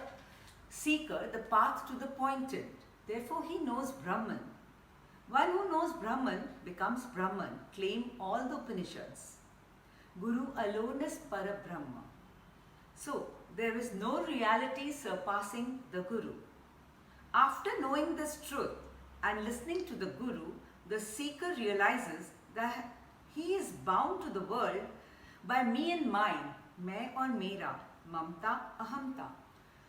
seeker the path to the pointed. Therefore, he knows Brahman. One who knows Brahman becomes Brahman, claim all the Upanishads. Guru alone is Parabrahma. So, there is no reality surpassing the Guru. After knowing this truth and listening to the Guru, the seeker realizes that he is bound to the world by me and mine, मैं और मेरा, mamta, ahamta.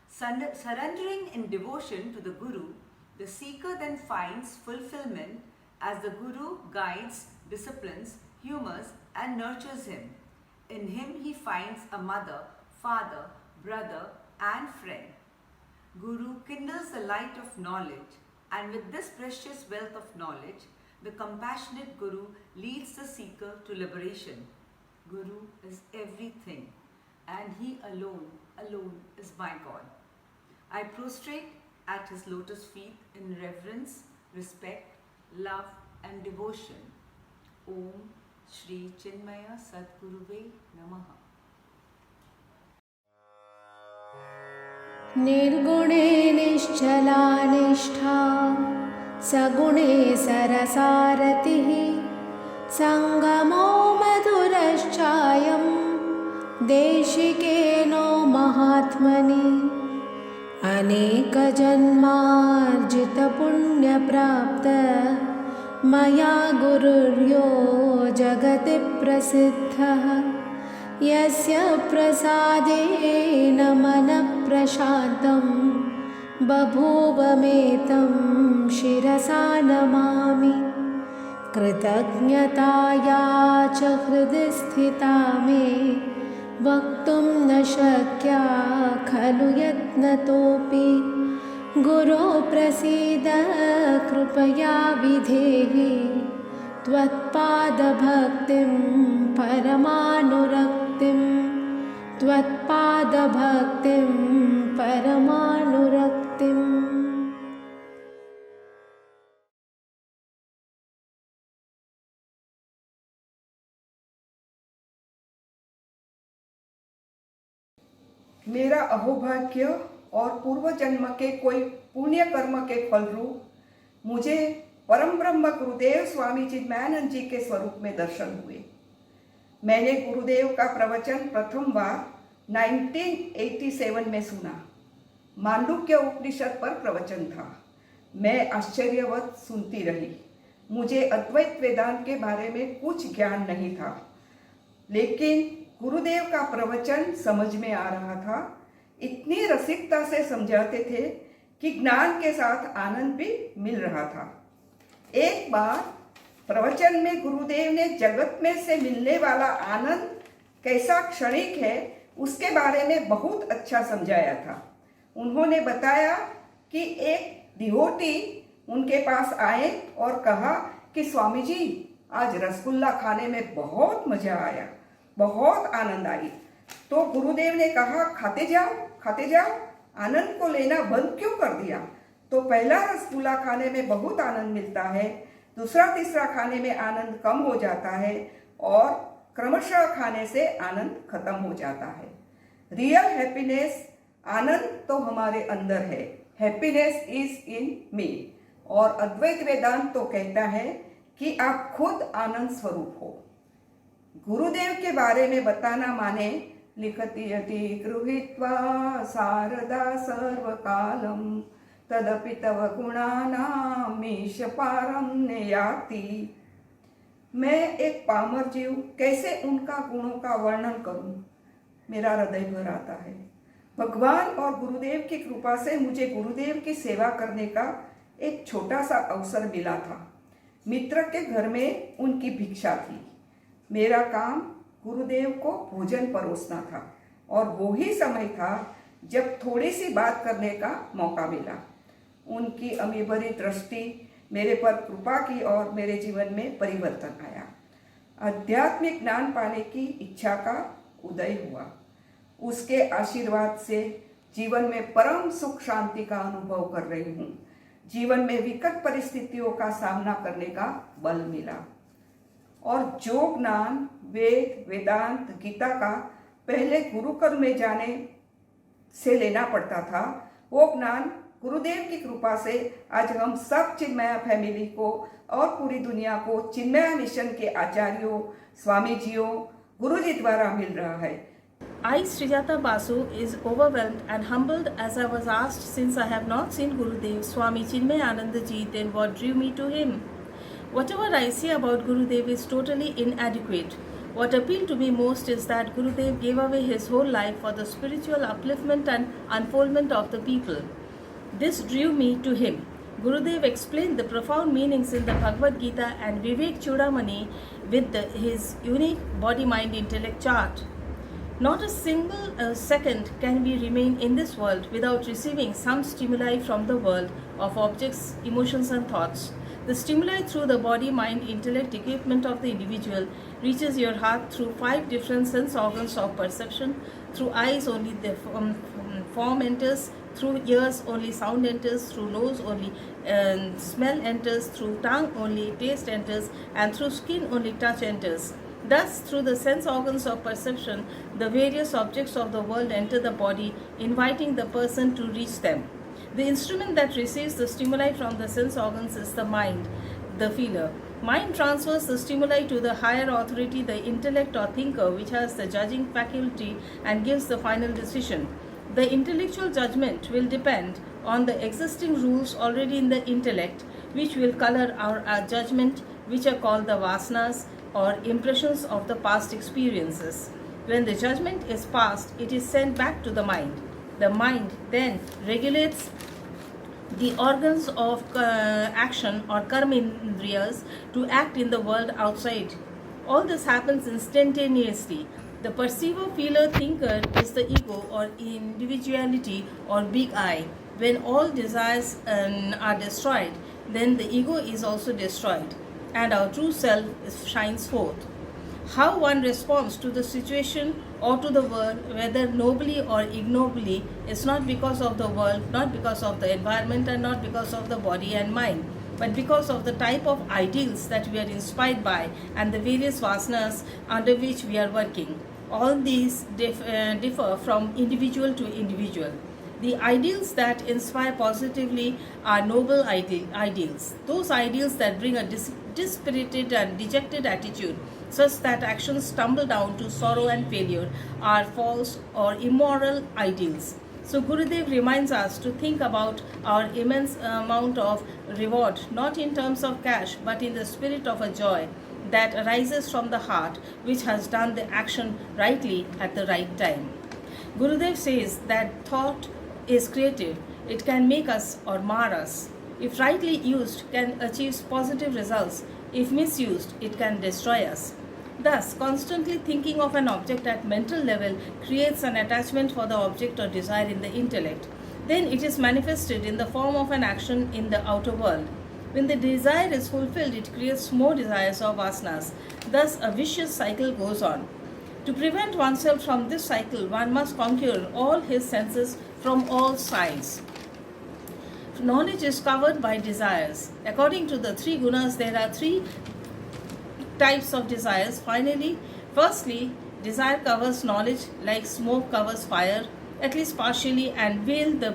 Surrendering in devotion to the Guru, the seeker then finds fulfillment as the Guru guides, disciplines, humors and nurtures him. In him he finds a mother, father, brother and friend. Guru kindles the light of knowledge, and with this precious wealth of knowledge, the compassionate Guru leads the seeker to liberation. Guru is everything, and he alone is my God. I prostrate at his lotus feet in reverence, respect, love and devotion. Om Shri Chinmaya Sadguruve Namaha. निर्गुणे निश्चला निष्ठा सगुणे सरसारतिः संगमो मधुरश्चायं देशिकेनो महात्मनि अनेकजन्मार्जितपुण्यप्राप्त मया गुरुर्यो जगति प्रसिद्धः यस्य प्रसादेन मनः प्रशान्तं बभूव मे तं शिरसा नमामि। कृतज्ञताया च हृदि स्थिता मे वक्तुं न शक्या खलु यत्नतोऽपि। गुरो प्रसीद कृपया विधेहि त्वत्पादभक्तिं परमानुरक्तिं त्वत्पादभक्तिं परमानुरक्तिम्। मेरा अहोभाग्य और पूर्व जन्म के कोई पुण्य कर्म के फलरूप मुझे परम ब्रह्म गुरुदेव स्वामी चिन्मयानंद जी के स्वरूप में दर्शन हुए। मैंने गुरुदेव का प्रवचन प्रथम बार 1987 में सुना। मांडुक्य उपनिषद पर प्रवचन था। मैं आश्चर्यवत सुनती रही। मुझे अद्वैत वेदांत के बारे में कुछ ज्ञान नहीं था, लेकिन गुरुदेव का प्रवचन समझ में आ रहा था। इतनी रसिकता से समझाते थे कि ज्ञान के साथ आनंद भी मिल रहा था। एक बार प्रवचन में गुरुदेव ने जगत में से मिलने वाला आनंद कैसा क्षणिक है उसके बारे में बहुत अच्छा समझाया था। उन्होंने बताया कि एक डिवोटी उनके पास आए और कहा कि स्वामी जी, आज रसगुल्ला खाने में बहुत मजा आया, बहुत आनंद आई। तो गुरुदेव ने कहा, खाते जाओ, आनंद को लेना बंद क्यों कर दिया? तो पहला रसगुल्ला खाने में बहुत आनंद मिलता है, दूसरा तीसरा खाने में आनंद कम हो जाता है और क्रमशः खाने से आनंद खत्म हो जाता है। रियल हैप्पीनेस, आनंद तो हमारे अंदर है। हैप्पीनेस इज इन मी। और अद्वैत वेदांत तो कहता है कि आप खुद आनंद स्वरूप हो। गुरुदेव के बारे में बताना माने लिखति यति गृहीत्वा शारदा सर्वकालम तदपि तव गुणानामीश पारम नेयाति। मैं एक पामर जीव कैसे उनका गुणों का वर्णन करूं? मेरा हृदय भर आता है। भगवान और गुरुदेव की कृपा से मुझे गुरुदेव की सेवा करने का एक छोटा सा अवसर मिला था। मित्र के घर में उनकी भिक्षा थी। मेरा काम गुरुदेव को भोजन परोसना था और वो ही समय था जब थोड़ी सी बात करने का मौका मिला। उनकी अमी भरी दृष्टि मेरे पर कृपा की और मेरे जीवन में परिवर्तन आया। आध्यात्मिक ज्ञान पाने की इच्छा का उदय हुआ। उसके आशीर्वाद से जीवन में परम सुख शांति का अनुभव कर रही हूँ। जीवन में विकट परिस्थितियों का सामना करने का बल मिला और जो ज्ञान वेद वेदांत गीता का पहले गुरुकुल में जाने से लेना पड़ता था, वो ज्ञान गुरुदेव की कृपा से आज हम सब चिन्मया फैमिली को और पूरी दुनिया को चिन्मया मिशन के आचार्यों, स्वामी जियों, गुरु जी द्वारा मिल रहा है। I, Srijata Basu, is overwhelmed and humbled as I was asked, since I have not seen Gurudev, Swami Chinmayananda Ji, then what drew me to him? Whatever I say about Gurudev is totally inadequate. What appealed to me most is that Gurudev gave away his whole life for the spiritual upliftment and unfoldment of the people. This drew me to him. Gurudev explained the profound meanings in the Bhagavad Gita and Vivek Chudamani with his unique body-mind-intellect chart. Not a single second can we remain in this world without receiving some stimuli from the world of objects, emotions and thoughts. The stimuli through the body, mind, intellect equipment of the individual reaches your heart through 5 different sense organs of perception. Through eyes only the form enters, through ears only sound enters, through nose only smell enters, through tongue only taste enters, and through skin only touch enters. Thus, through the sense organs of perception, the various objects of the world enter the body, inviting the person to reach them. The instrument that receives the stimuli from the sense organs is the mind, the feeler. Mind transfers the stimuli to the higher authority, the intellect or thinker, which has the judging faculty and gives the final decision. The intellectual judgment will depend on the existing rules already in the intellect, which will color our judgment, which are called the vasanas, or impressions of the past experiences. When the judgment is passed, it is sent back to the mind. The mind then regulates the organs of action or karmendriyas to act in the world outside. All this happens instantaneously. The perceiver, feeler, thinker is the ego or individuality or big I. When all desires are destroyed, then the ego is also destroyed, and our true self shines forth. How one responds to the situation or to the world, whether nobly or ignobly, is not because of the world, not because of the environment, and not because of the body and mind, but because of the type of ideals that we are inspired by and the various vasanas under which we are working. All these differ from individual to individual. The ideals that inspire positively are noble ideals. Those ideals that bring a dispirited and dejected attitude, such that actions tumble down to sorrow and failure, are false or immoral ideals. So Gurudev reminds us to think about our immense amount of reward, not in terms of cash, but in the spirit of a joy that arises from the heart, which has done the action rightly at the right time. Gurudev says that thought is creative. It can make us or mar us. If rightly used, can achieve positive results. If misused, it can destroy us. Thus, constantly thinking of an object at mental level creates an attachment for the object or desire in the intellect. Then it is manifested in the form of an action in the outer world. When the desire is fulfilled, it creates more desires or vasanas. Thus, a vicious cycle goes on. To prevent oneself from this cycle, one must conquer all his senses from all sides. Knowledge is covered by desires. According to the 3 gunas, there are 3 types of desires. Finally, firstly, desire covers knowledge like smoke covers fire, at least partially, and veil the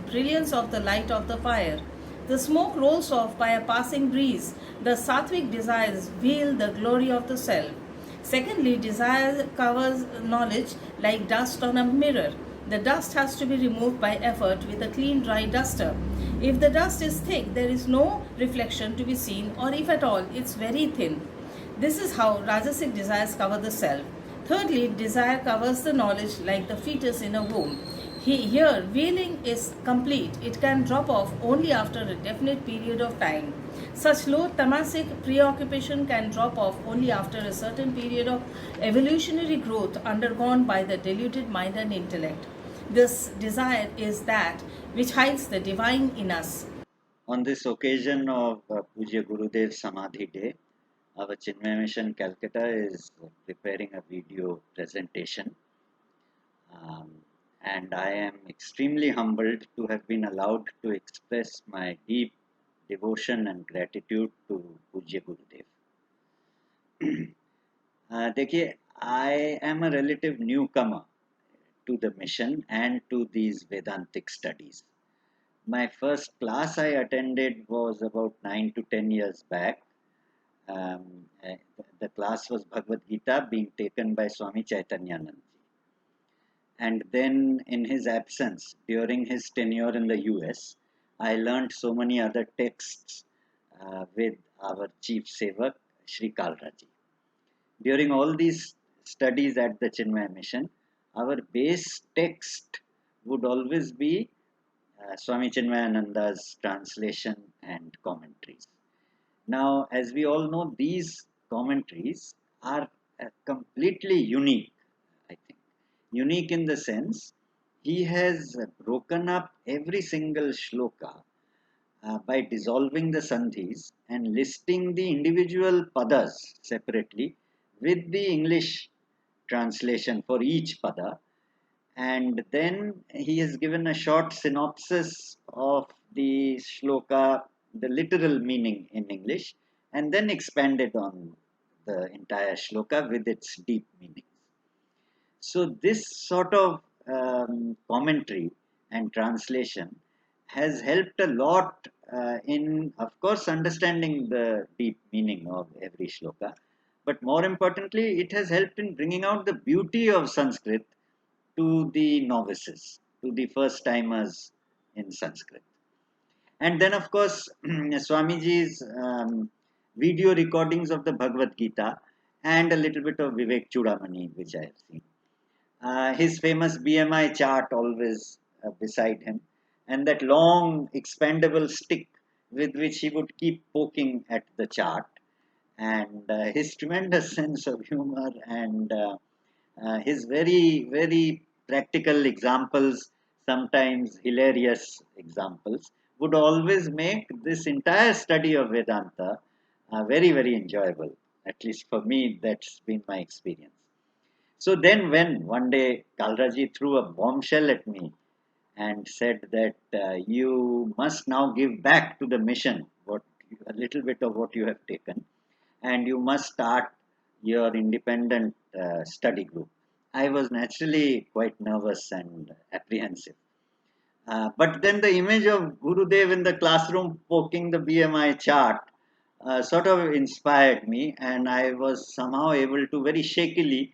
brilliance of the light of the fire. The smoke rolls off by a passing breeze. The sattvic desires veil the glory of the self. Secondly, desire covers knowledge like dust on a mirror. The dust has to be removed by effort with a clean, dry duster. If the dust is thick, there is no reflection to be seen, or if at all, it's very thin. This is how Rajasic desires cover the self. Thirdly, desire covers the knowledge like the fetus in a womb. Here, veiling is complete. It can drop off only after a definite period of time. Such low tamasic preoccupation can drop off only after a certain period of evolutionary growth undergone by the deluded mind and intellect. This desire is that which hides the divine in us. On this occasion of Pujya Gurudev Samadhi Day, our Chinmay Mission Calcutta is preparing a video presentation. And I am extremely humbled to have been allowed to express my deep devotion and gratitude to Pujya Gurudev. देखिए, I am a relative newcomer to the mission and to these Vedantic studies. My first class I attended was about 9 to 10 years back. The class was Bhagavad Gita being taken by Swami Chaitanyanand. And then in his absence, during his tenure in the US, I learned so many other texts with our chief sevak, Sri Kalraji. During all these studies at the Chinmaya Mission, our base text would always be Swami Chinmayananda's translation and commentaries. Now, as we all know, these commentaries are completely unique, I think. Unique in the sense, he has broken up every single shloka by dissolving the sandhis and listing the individual padas separately with the English translation for each pada. And then he has given a short synopsis of the shloka, the literal meaning in English, and then expanded on the entire shloka with its deep meaning. So this sort of commentary and translation has helped a lot in, of course, understanding the deep meaning of every shloka. But more importantly, it has helped in bringing out the beauty of Sanskrit to the novices, to the first timers in Sanskrit. And then, of course, Swamiji's video recordings of the Bhagavad Gita and a little bit of Vivek Chudamani, which I have seen. His famous BMI chart always beside him, and that long expandable stick with which he would keep poking at the chart, and his tremendous sense of humor and his very, very practical examples, sometimes hilarious examples, would always make this entire study of Vedanta very, very enjoyable. At least for me, that's been my experience. So then when one day Kalraji threw a bombshell at me and said that you must now give back to the mission a little bit of what you have taken, and you must start your independent study group. I was naturally quite nervous and apprehensive. But then the image of Gurudev in the classroom poking the BMI chart sort of inspired me, and I was somehow able to very shakily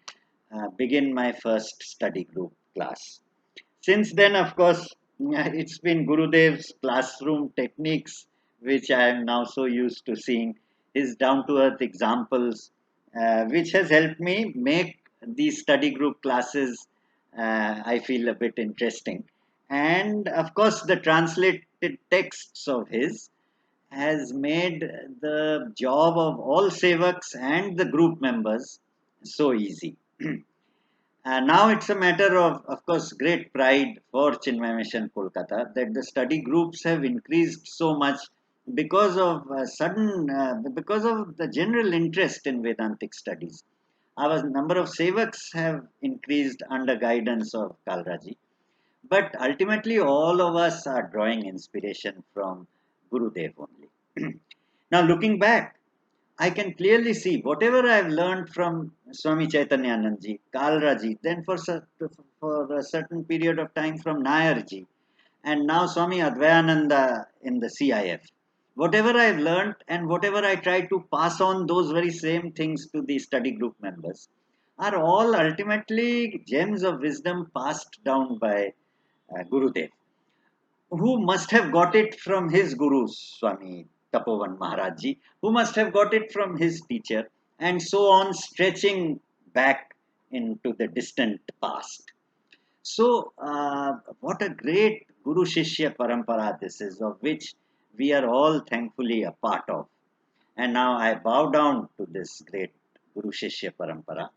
begin my first study group class. Since then, of course, it's been Gurudev's classroom techniques, which I am now so used to seeing, his down-to-earth examples, which has helped me make these study group classes, I feel, a bit interesting. And of course, the translated texts of his has made the job of all sevaks and the group members so easy. Now it's a matter of course, great pride for Chinmaya Mission Kolkata that the study groups have increased so much because of because of the general interest in Vedantic studies. Our number of sevaks have increased under guidance of Kalraji, but ultimately all of us are drawing inspiration from Gurudev only. Now looking back, I can clearly see whatever I have learned from Swami Chaitanyanandji, Kalraji, then for a certain period of time from Nayarji, and now Swami Advayananda in the CIF. Whatever I have learned and whatever I try to pass on those very same things to the study group members are all ultimately gems of wisdom passed down by Gurudev, who must have got it from his gurus, Swami Tapovan Maharajji, who must have got it from his teacher, and so on, stretching back into the distant past. So, what a great Guru Shishya Parampara this is, of which we are all thankfully a part of. And now I bow down to this great Guru Shishya Parampara.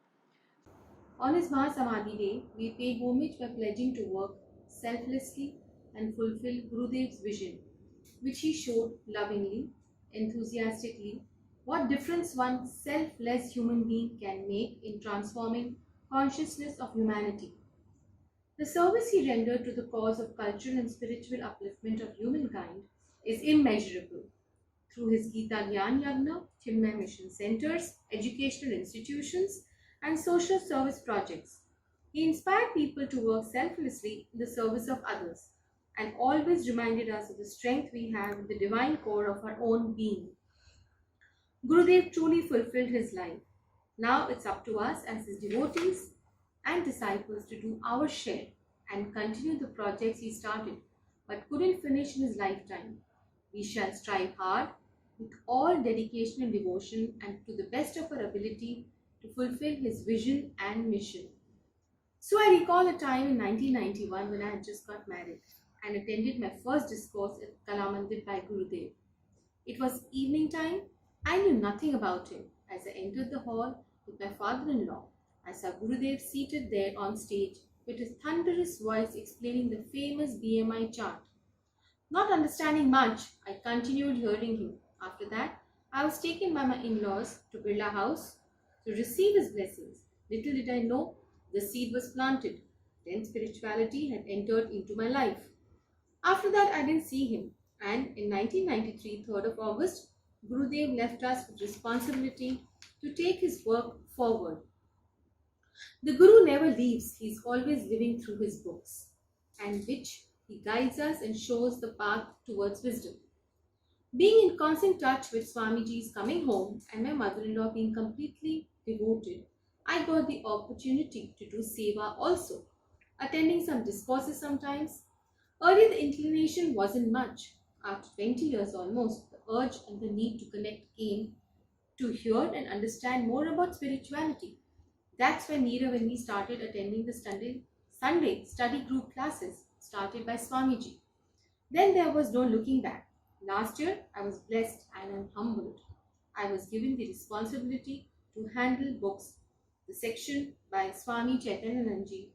On his Mahasamadhi Day, we pay homage by pledging to work selflessly and fulfill Gurudev's vision which he showed lovingly, enthusiastically, what difference one selfless human being can make in transforming consciousness of humanity. The service he rendered to the cause of cultural and spiritual upliftment of humankind is immeasurable. Through his Gita Gyan Yagna, Chinmay Mission Centers, educational institutions, and social service projects, he inspired people to work selflessly in the service of others and always reminded us of the strength we have in the divine core of our own being. Gurudev truly fulfilled his life. Now it's up to us as his devotees and disciples to do our share and continue the projects he started but couldn't finish in his lifetime. We shall strive hard with all dedication and devotion and to the best of our ability to fulfill his vision and mission. So I recall a time in 1991 when I had just got married and attended my first discourse at Kalamandir by Gurudev. It was evening time. I knew nothing about him. As I entered the hall with my father-in-law, I saw Gurudev seated there on stage with his thunderous voice explaining the famous BMI chart. Not understanding much, I continued hearing him. After that, I was taken by my in-laws to Birla House to receive his blessings. Little did I know, the seed was planted. Then spirituality had entered into my life. After that, I didn't see him. And in 1993, 3rd of August, Gurudev left us with responsibility to take his work forward. The Guru never leaves. He is always living through his books, and which he guides us and shows the path towards wisdom. Being in constant touch with Swamiji's coming home and my mother-in-law being completely devoted, I got the opportunity to do seva also, attending some discourses sometimes. Earlier the inclination wasn't much. After 20 years almost, the urge and the need to connect came to hear and understand more about spirituality. That's when we started attending the Sunday study group classes started by Swamiji. Then there was no looking back. Last year, I was blessed and I'm humbled. I was given the responsibility to handle books, the section by Swami Chaitanyananji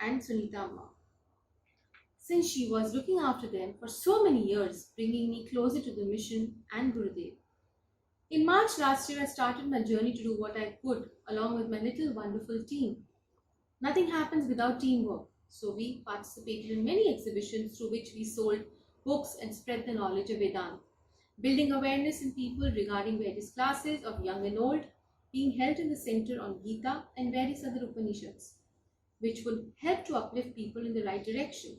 and Sunita Amma. Since she was looking after them for so many years, bringing me closer to the mission and Gurudev. In March last year, I started my journey to do what I could along with my little wonderful team. Nothing happens without teamwork, so we participated in many exhibitions through which we sold books and spread the knowledge of Vedanta, building awareness in people regarding various classes of young and old being held in the center on Gita and various other Upanishads, which would help to uplift people in the right direction.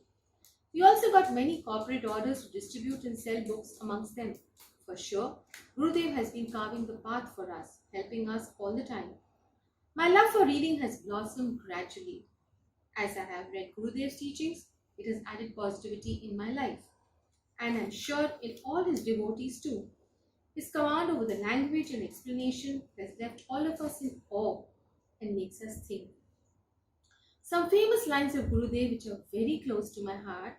We also got many corporate orders to distribute and sell books amongst them. For sure, Gurudev has been carving the path for us, helping us all the time. My love for reading has blossomed gradually. As I have read Gurudev's teachings, it has added positivity in my life. And I'm sure in all his devotees too. His command over the language and explanation has left all of us in awe and makes us think. Some famous lines of Gurudev which are very close to my heart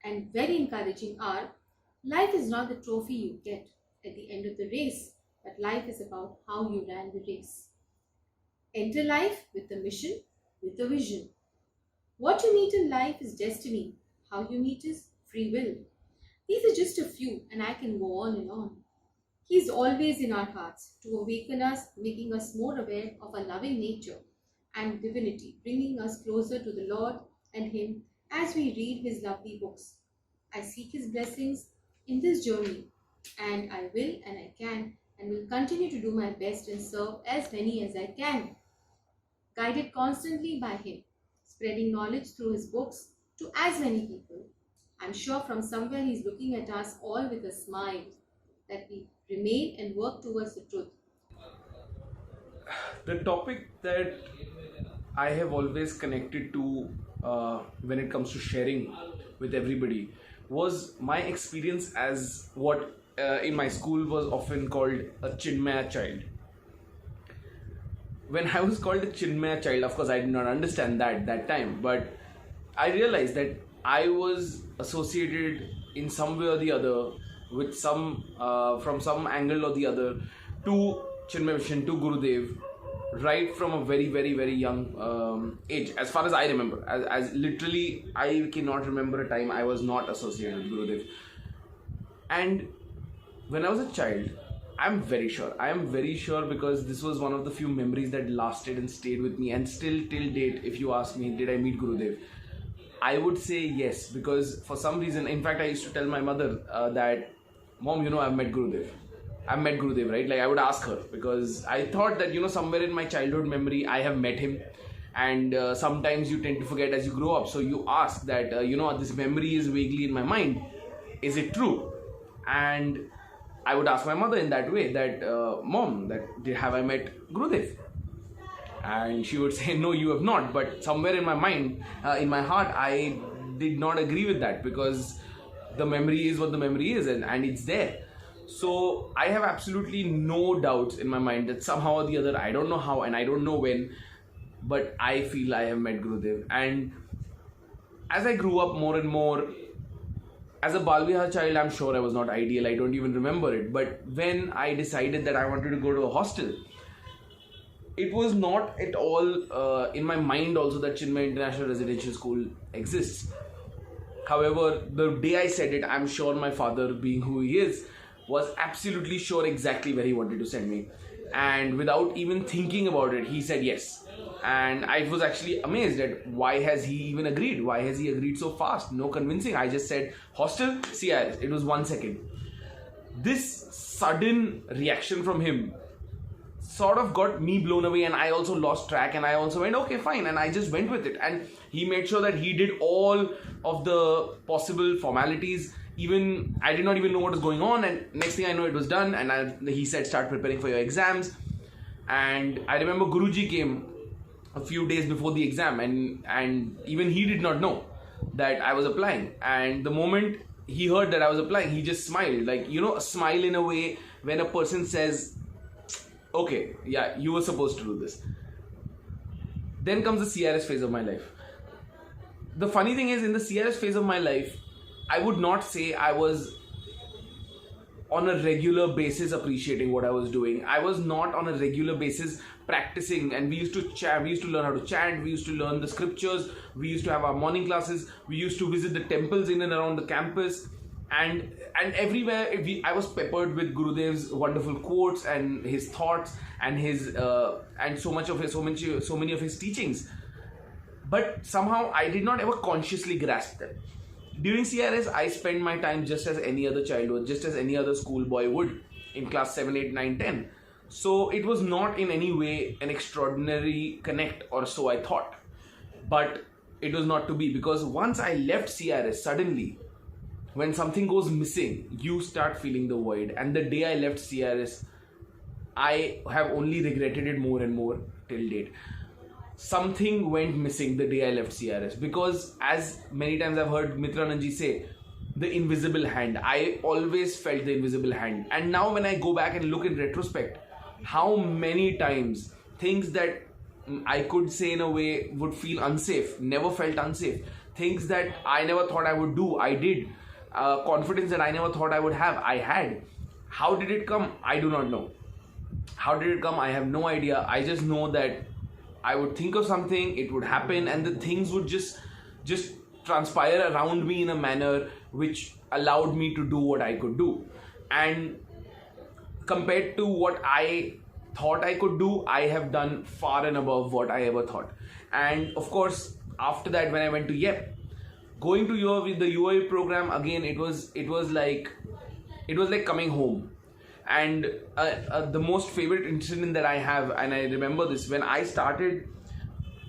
and very encouraging are, life is not the trophy you get at the end of the race, but life is about how you ran the race. Enter life with a mission, with a vision. What you meet in life is destiny. How you meet is free will. These are just a few, and I can go on and on. He is always in our hearts to awaken us, making us more aware of our loving nature and divinity, bringing us closer to the Lord and Him as we read His lovely books. I seek His blessings in this journey, and I will and I can and will continue to do my best and serve as many as I can. Guided constantly by Him, spreading knowledge through His books to as many people. I'm sure from somewhere He's looking at us all with a smile, that we remain and work towards the truth. The topic that I have always connected to when it comes to sharing with everybody was my experience as what in my school was often called a Chinmaya child. When I was called a Chinmaya child, of course I did not understand that time, but I realized that I was associated in some way or the other with some from some angle or the other to Chinmay Mission, to Gurudev, right from a very, very, very young age, as far as I remember. As literally, I cannot remember a time I was not associated with Gurudev. And when I was a child, I am very sure because this was one of the few memories that lasted and stayed with me, and still till date, if you ask me, did I meet Gurudev? I would say yes, because for some reason, in fact, I used to tell my mother that, Mom, I've met Gurudev. I've met Gurudev, right? Like, I would ask her, because I thought that, somewhere in my childhood memory, I have met him. And sometimes you tend to forget as you grow up. So you ask that, this memory is vaguely in my mind. Is it true? And I would ask my mother in that way that, Mom, have I met Gurudev? And she would say, no, you have not. But somewhere in my mind, in my heart, I did not agree with that, because the memory is what the memory is, and it's there. So I have absolutely no doubts in my mind that somehow or the other, I don't know how and I don't know when, but I feel I have met Gurudev. And as I grew up more and more, as a Bal Vihar child, I'm sure I was not ideal. I don't even remember it. But when I decided that I wanted to go to a hostel, it was not at all in my mind also that Chinmay International Residential School exists. However, the day I said it, I'm sure my father, being who he is, was absolutely sure exactly where he wanted to send me. And without even thinking about it, he said yes. And I was actually amazed at why has he even agreed? Why has he agreed so fast? No convincing. I just said, hostel, CIS. It was 1 second. This sudden reaction from him sort of got me blown away, and I also lost track, and I also went, okay, fine, and I just went with it. And he made sure that he did all of the possible formalities. Even I did not even know what was going on, and next thing I know, it was done. And he said, start preparing for your exams. And I remember Guruji came a few days before the exam, and even he did not know that I was applying. And the moment he heard that I was applying, he just smiled, like, a smile in a way when a person says, okay, yeah, you were supposed to do this. Then comes the CRS phase of my life. The funny thing is, in the CRS phase of my life, I would not say I was on a regular basis appreciating what I was doing. I was not on a regular basis practicing, and we used to chant, we used to learn how to chant, we used to learn the scriptures, we used to have our morning classes, we used to visit the temples in and around the campus, and everywhere I was peppered with Gurudev's wonderful quotes and his thoughts and his and so many of his teachings. But somehow I did not ever consciously grasp them. During CRS, I spent my time just as any other child would, just as any other schoolboy would, in class 7, 8, 9, 10. So it was not in any way an extraordinary connect, or so I thought. But it was not to be, because once I left CRS, suddenly, when something goes missing, you start feeling the void. And the day I left CRS, I have only regretted it more and more till date. Something went missing the day I left CRS, because as many times I've heard Mitrananji say, the invisible hand. I always felt the invisible hand. And now when I go back and look in retrospect, how many times things that I could say in a way would feel unsafe, never felt unsafe. Things that I never thought I would do, I did. Confidence that I never thought I would have, I had. How did it come? I do not know. How did it come? I have no idea. I just know that I would think of something, it would happen, and the things would just transpire around me in a manner which allowed me to do what I could do. And compared to what I thought I could do, I have done far and above what I ever thought. And of course, after that, when I went to YEP, going to the UAV program again, it was like coming home. And the most favorite incident that I have, and I remember this, when I started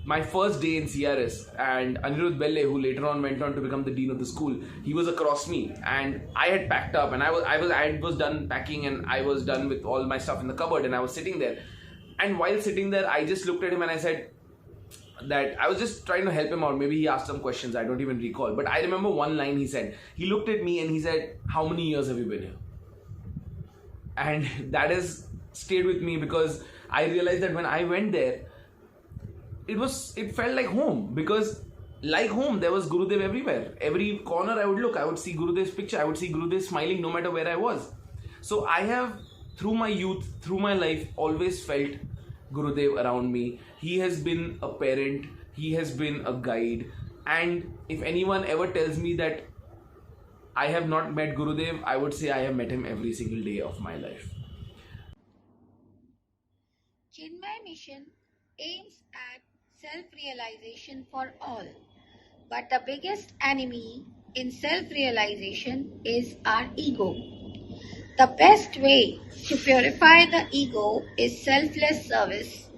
my first day in CRS, and Anirudh Belle, who later on went on to become the dean of the school, he was across me, and I had packed up, and I was done packing, and I was done with all my stuff in the cupboard, and I was sitting there. And while sitting there, I just looked at him and I said that I was just trying to help him out. Maybe he asked some questions, I don't even recall, but I remember one line he said. He looked at me and he said, "How many years have you been here?" And that has stayed with me, because I realized that when I went there, it felt like home, because like home, there was Gurudev everywhere. Every corner I would look, I would see Gurudev's picture, I would see Gurudev smiling no matter where I was. So I have, through my youth, through my life, always felt Gurudev around me. He has been a parent, he has been a guide, and if anyone ever tells me that I have not met Gurudev, I would say I have met him every single day of my life. Chinmay Mission aims at self-realization for all. But the biggest enemy in self-realization is our ego. The best way to purify the ego is selfless service.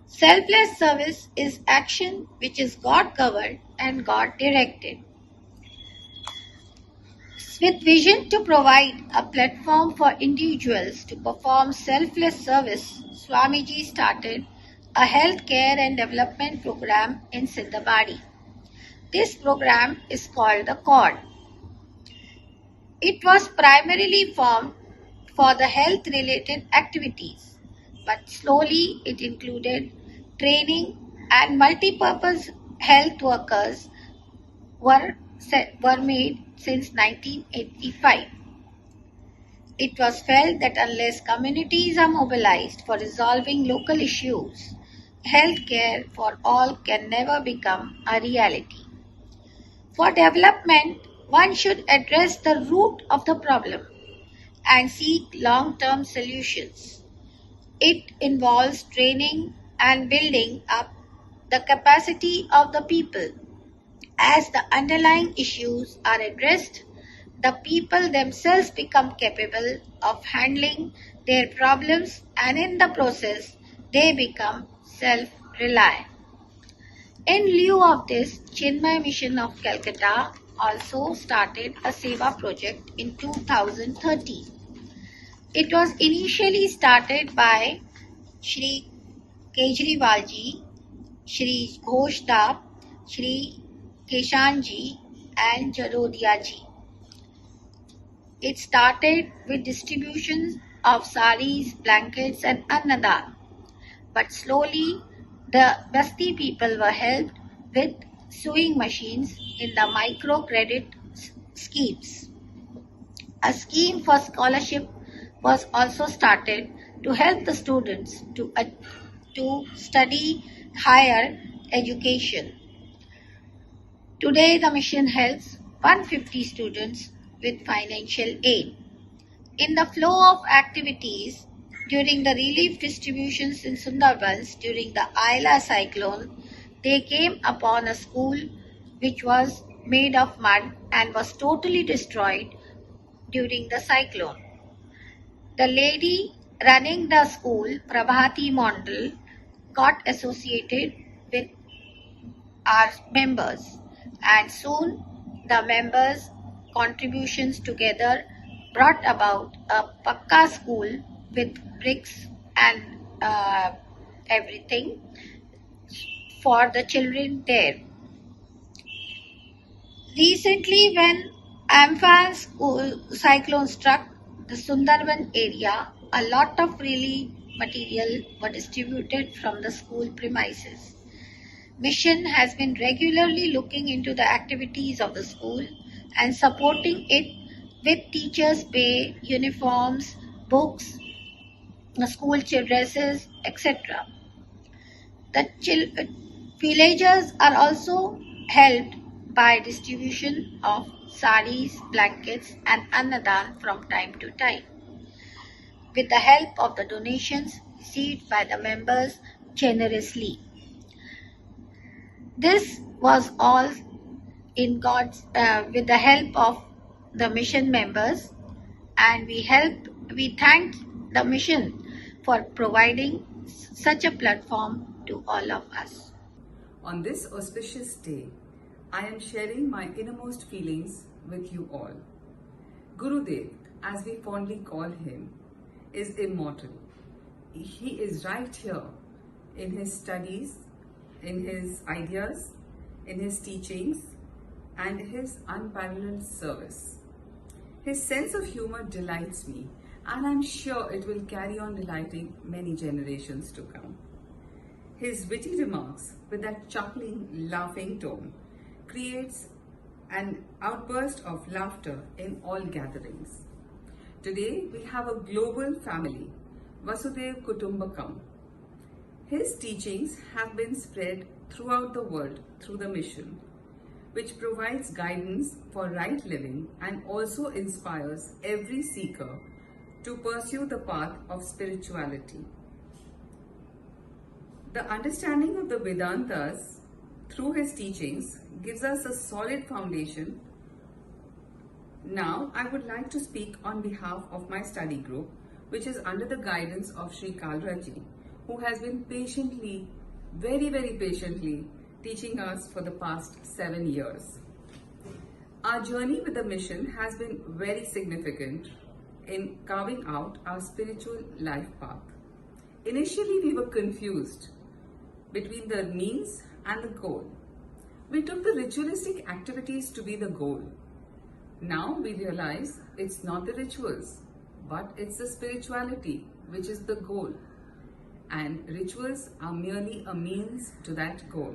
Selfless service is action which is God-governed and God-directed. With vision to provide a platform for individuals to perform selfless service, Swamiji started a healthcare and development program in Siddhabadi. This program is called the CORD. It was primarily formed for the health-related activities, but slowly it included training and multi-purpose health workers were made since 1985. It was felt that unless communities are mobilized for resolving local issues, healthcare for all can never become a reality. For development, one should address the root of the problem and seek long-term solutions. It involves training and building up the capacity of the people. As the underlying issues are addressed, the people themselves become capable of handling their problems, and in the process, they become self-reliant. In lieu of this, Chinmay Mission of Calcutta also started a Seva project in 2013. It was initially started by Shri Kejriwalji, Shri Ghoshda, Shri Keshanji and Jarodia-ji. It started with distribution of saris, blankets and annadan. But slowly the Basti people were helped with sewing machines in the microcredit schemes. A scheme for scholarship was also started to help the students to study higher education. Today, the mission helps 150 students with financial aid. In the flow of activities during the relief distributions in Sundarbans during the Ayla cyclone, they came upon a school which was made of mud and was totally destroyed during the cyclone. The lady running the school, Prabhati Mondal, got associated with our members, and soon the members' contributions together brought about a Pakka school with bricks and everything for the children there. Recently, when Amphan cyclone struck the Sundarban area, a lot of relief material were distributed from the school premises. Mission has been regularly looking into the activities of the school and supporting it with teachers' pay, uniforms, books, school dresses, etc. The villagers are also helped by distribution of saris, blankets and annadan from time to time, with the help of the donations received by the members generously. This was all in God's with the help of the mission members, and we thank the mission for providing such a platform to all of us. On this auspicious day, I am sharing my innermost feelings with you all. Gurudev, as we fondly call him, is immortal. He is right here in his studies, in his ideas, in his teachings, and his unparalleled service. His sense of humor delights me, and I'm sure it will carry on delighting many generations to come. His witty remarks with that chuckling, laughing tone creates an outburst of laughter in all gatherings. Today, we have a global family, Vasudhaiva Kutumbakam. His teachings have been spread throughout the world through the mission. which provides guidance for right living and also inspires every seeker to pursue the path of spirituality. The understanding of the Vedantas through his teachings gives us a solid foundation. Now, I would like to speak on behalf of my study group, which is under the guidance of Sri Kalraji, who has been patiently, very patiently, teaching us for the past 7 years. Our journey with the mission has been very significant in carving out our spiritual life path. Initially, we were confused between the means and the goal. We took the ritualistic activities to be the goal. Now we realize it's not the rituals, but it's the spirituality which is the goal. And rituals are merely a means to that goal.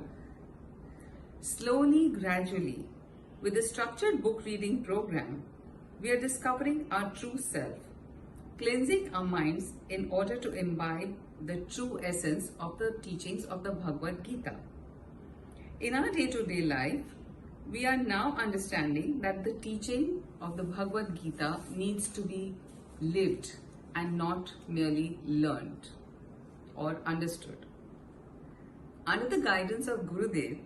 Slowly, gradually, with the structured book reading program, we are discovering our true self, cleansing our minds in order to imbibe the true essence of the teachings of the Bhagavad Gita. In our day-to-day life, we are now understanding that the teaching of the Bhagavad Gita needs to be lived and not merely learned or understood. Under the guidance of Gurudev,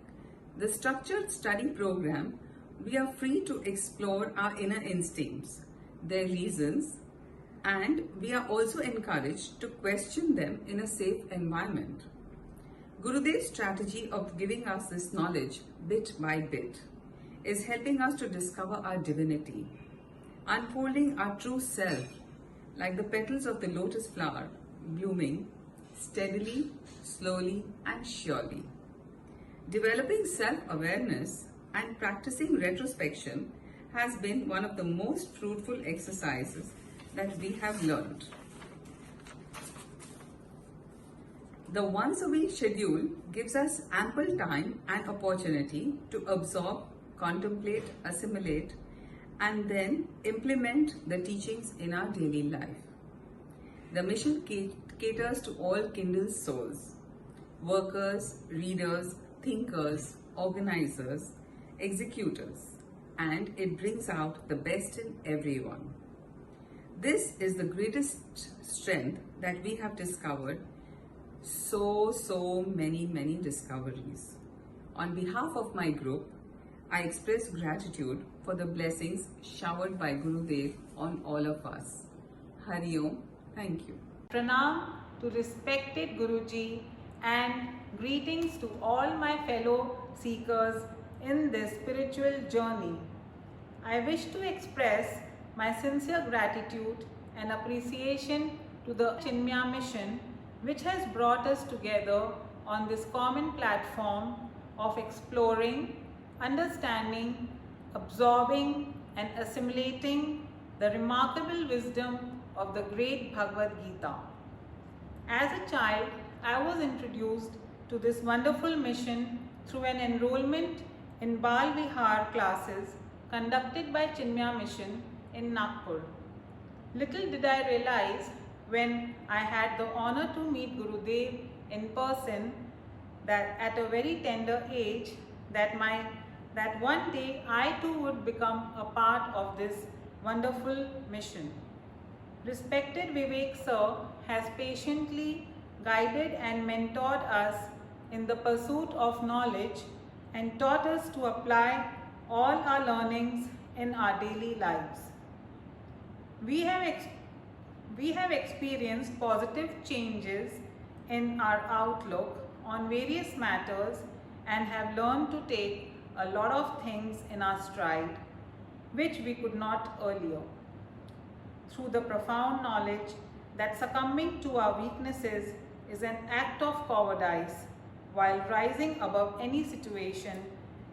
the structured study program, we are free to explore our inner instincts, their reasons, and we are also encouraged to question them in a safe environment. Gurudev's strategy of giving us this knowledge bit by bit is helping us to discover our divinity, unfolding our true self like the petals of the lotus flower blooming steadily, slowly and surely. Developing self-awareness and practicing retrospection has been one of the most fruitful exercises that we have learned. The once-a-week schedule gives us ample time and opportunity to absorb, contemplate, assimilate, and then implement the teachings in our daily life. The mission caters to all kindled souls, workers, readers, thinkers, organizers, executors, and it brings out the best in everyone. This is the greatest strength that we have discovered. So many discoveries. On behalf of my group, I express gratitude for the blessings showered by Gurudev on all of us. Hari Om. Thank you. Pranam to respected Guruji and greetings to all my fellow seekers in this spiritual journey. I wish to express my sincere gratitude and appreciation to the Chinmaya mission, which has brought us together on this common platform of exploring, understanding, absorbing and assimilating the remarkable wisdom of the great Bhagavad Gita. As a child, I was introduced to this wonderful mission through an enrollment in Bal Vihar classes conducted by Chinmaya Mission in Nagpur. Little did I realize when I had the honor to meet Gurudev in person that at a very tender age that one day I too would become a part of this wonderful mission. Respected Vivek Sir has patiently guided and mentored us in the pursuit of knowledge and taught us to apply all our learnings in our daily lives. We have experienced positive changes in our outlook on various matters and have learned to take a lot of things in our stride, which we could not earlier. Through the profound knowledge that succumbing to our weaknesses is an act of cowardice, while rising above any situation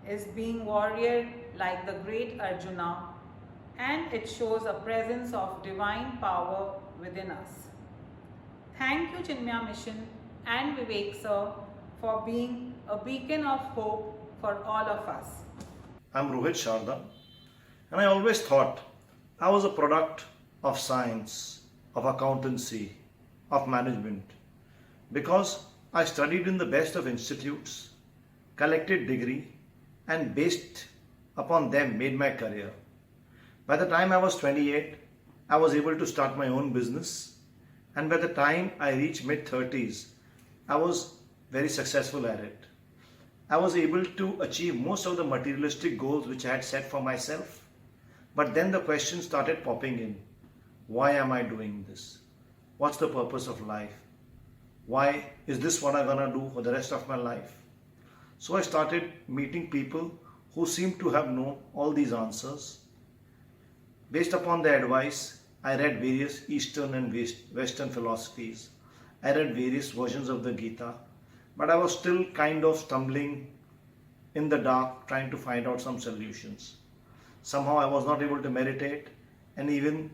is being warrior like the great Arjuna, and it shows a presence of divine power within us. Thank you Chinmaya Mission and Vivek Sir for being a beacon of hope for all of us. I'm Rohit Sharda, and I always thought I was a product of science, of accountancy, of management, because I studied in the best of institutes, collected degree, and based upon them made my career. By the time I was 28, I was able to start my own business, and by the time I reached mid-30s, I was very successful at it. I was able to achieve most of the materialistic goals which I had set for myself. But then the question started popping in. Why am I doing this? What's the purpose of life? Why is this what I'm gonna do for the rest of my life? So I started meeting people who seemed to have known all these answers. Based upon their advice, I read various Eastern and Western philosophies. I read various versions of the Gita, but I was still kind of stumbling in the dark trying to find out some solutions. Somehow I was not able to meditate, and even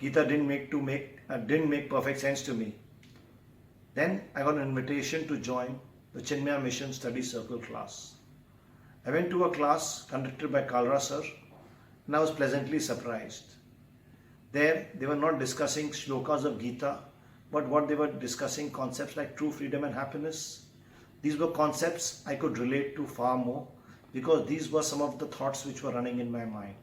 Gita didn't make perfect sense to me. Then I got an invitation to join the Chinmaya Mission Study Circle class. I went to a class conducted by Kalra sir, and I was pleasantly surprised. There they were not discussing shlokas of Gita, but what they were discussing concepts like true freedom and happiness. These were concepts I could relate to far more because these were some of the thoughts which were running in my mind.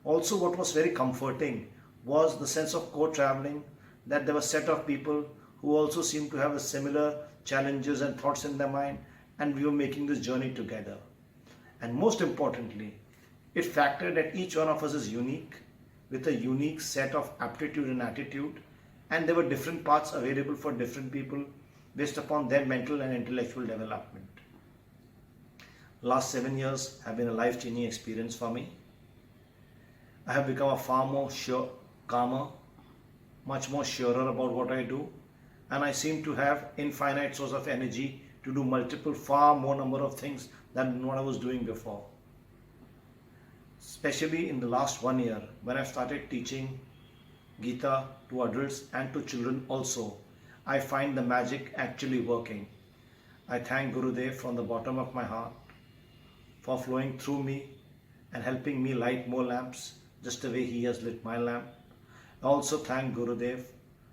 Also, what was very comforting was the sense of co-traveling, that there were a set of people who also seemed to have the similar challenges and thoughts in their mind, and we were making this journey together. And most importantly, it factored that each one of us is unique, with a unique set of aptitude and attitude, and there were different paths available for different people based upon their mental and intellectual development. Last 7 years have been a life-changing experience for me. I have become a far more calmer, much more surer about what I do, and I seem to have infinite source of energy to do multiple, far more number of things than what I was doing before. Especially in the last 1 year, when I started teaching Gita to adults and to children also, I find the magic actually working. I thank Gurudev from the bottom of my heart for flowing through me and helping me light more lamps just the way he has lit my lamp. I also thank Gurudev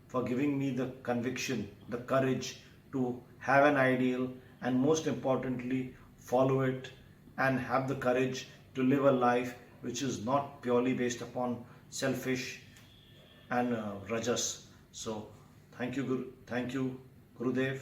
for giving me the conviction, the courage to have an ideal and most importantly follow it and have the courage to live a life which is not purely based upon selfish and rajas. So thank you Gurudev.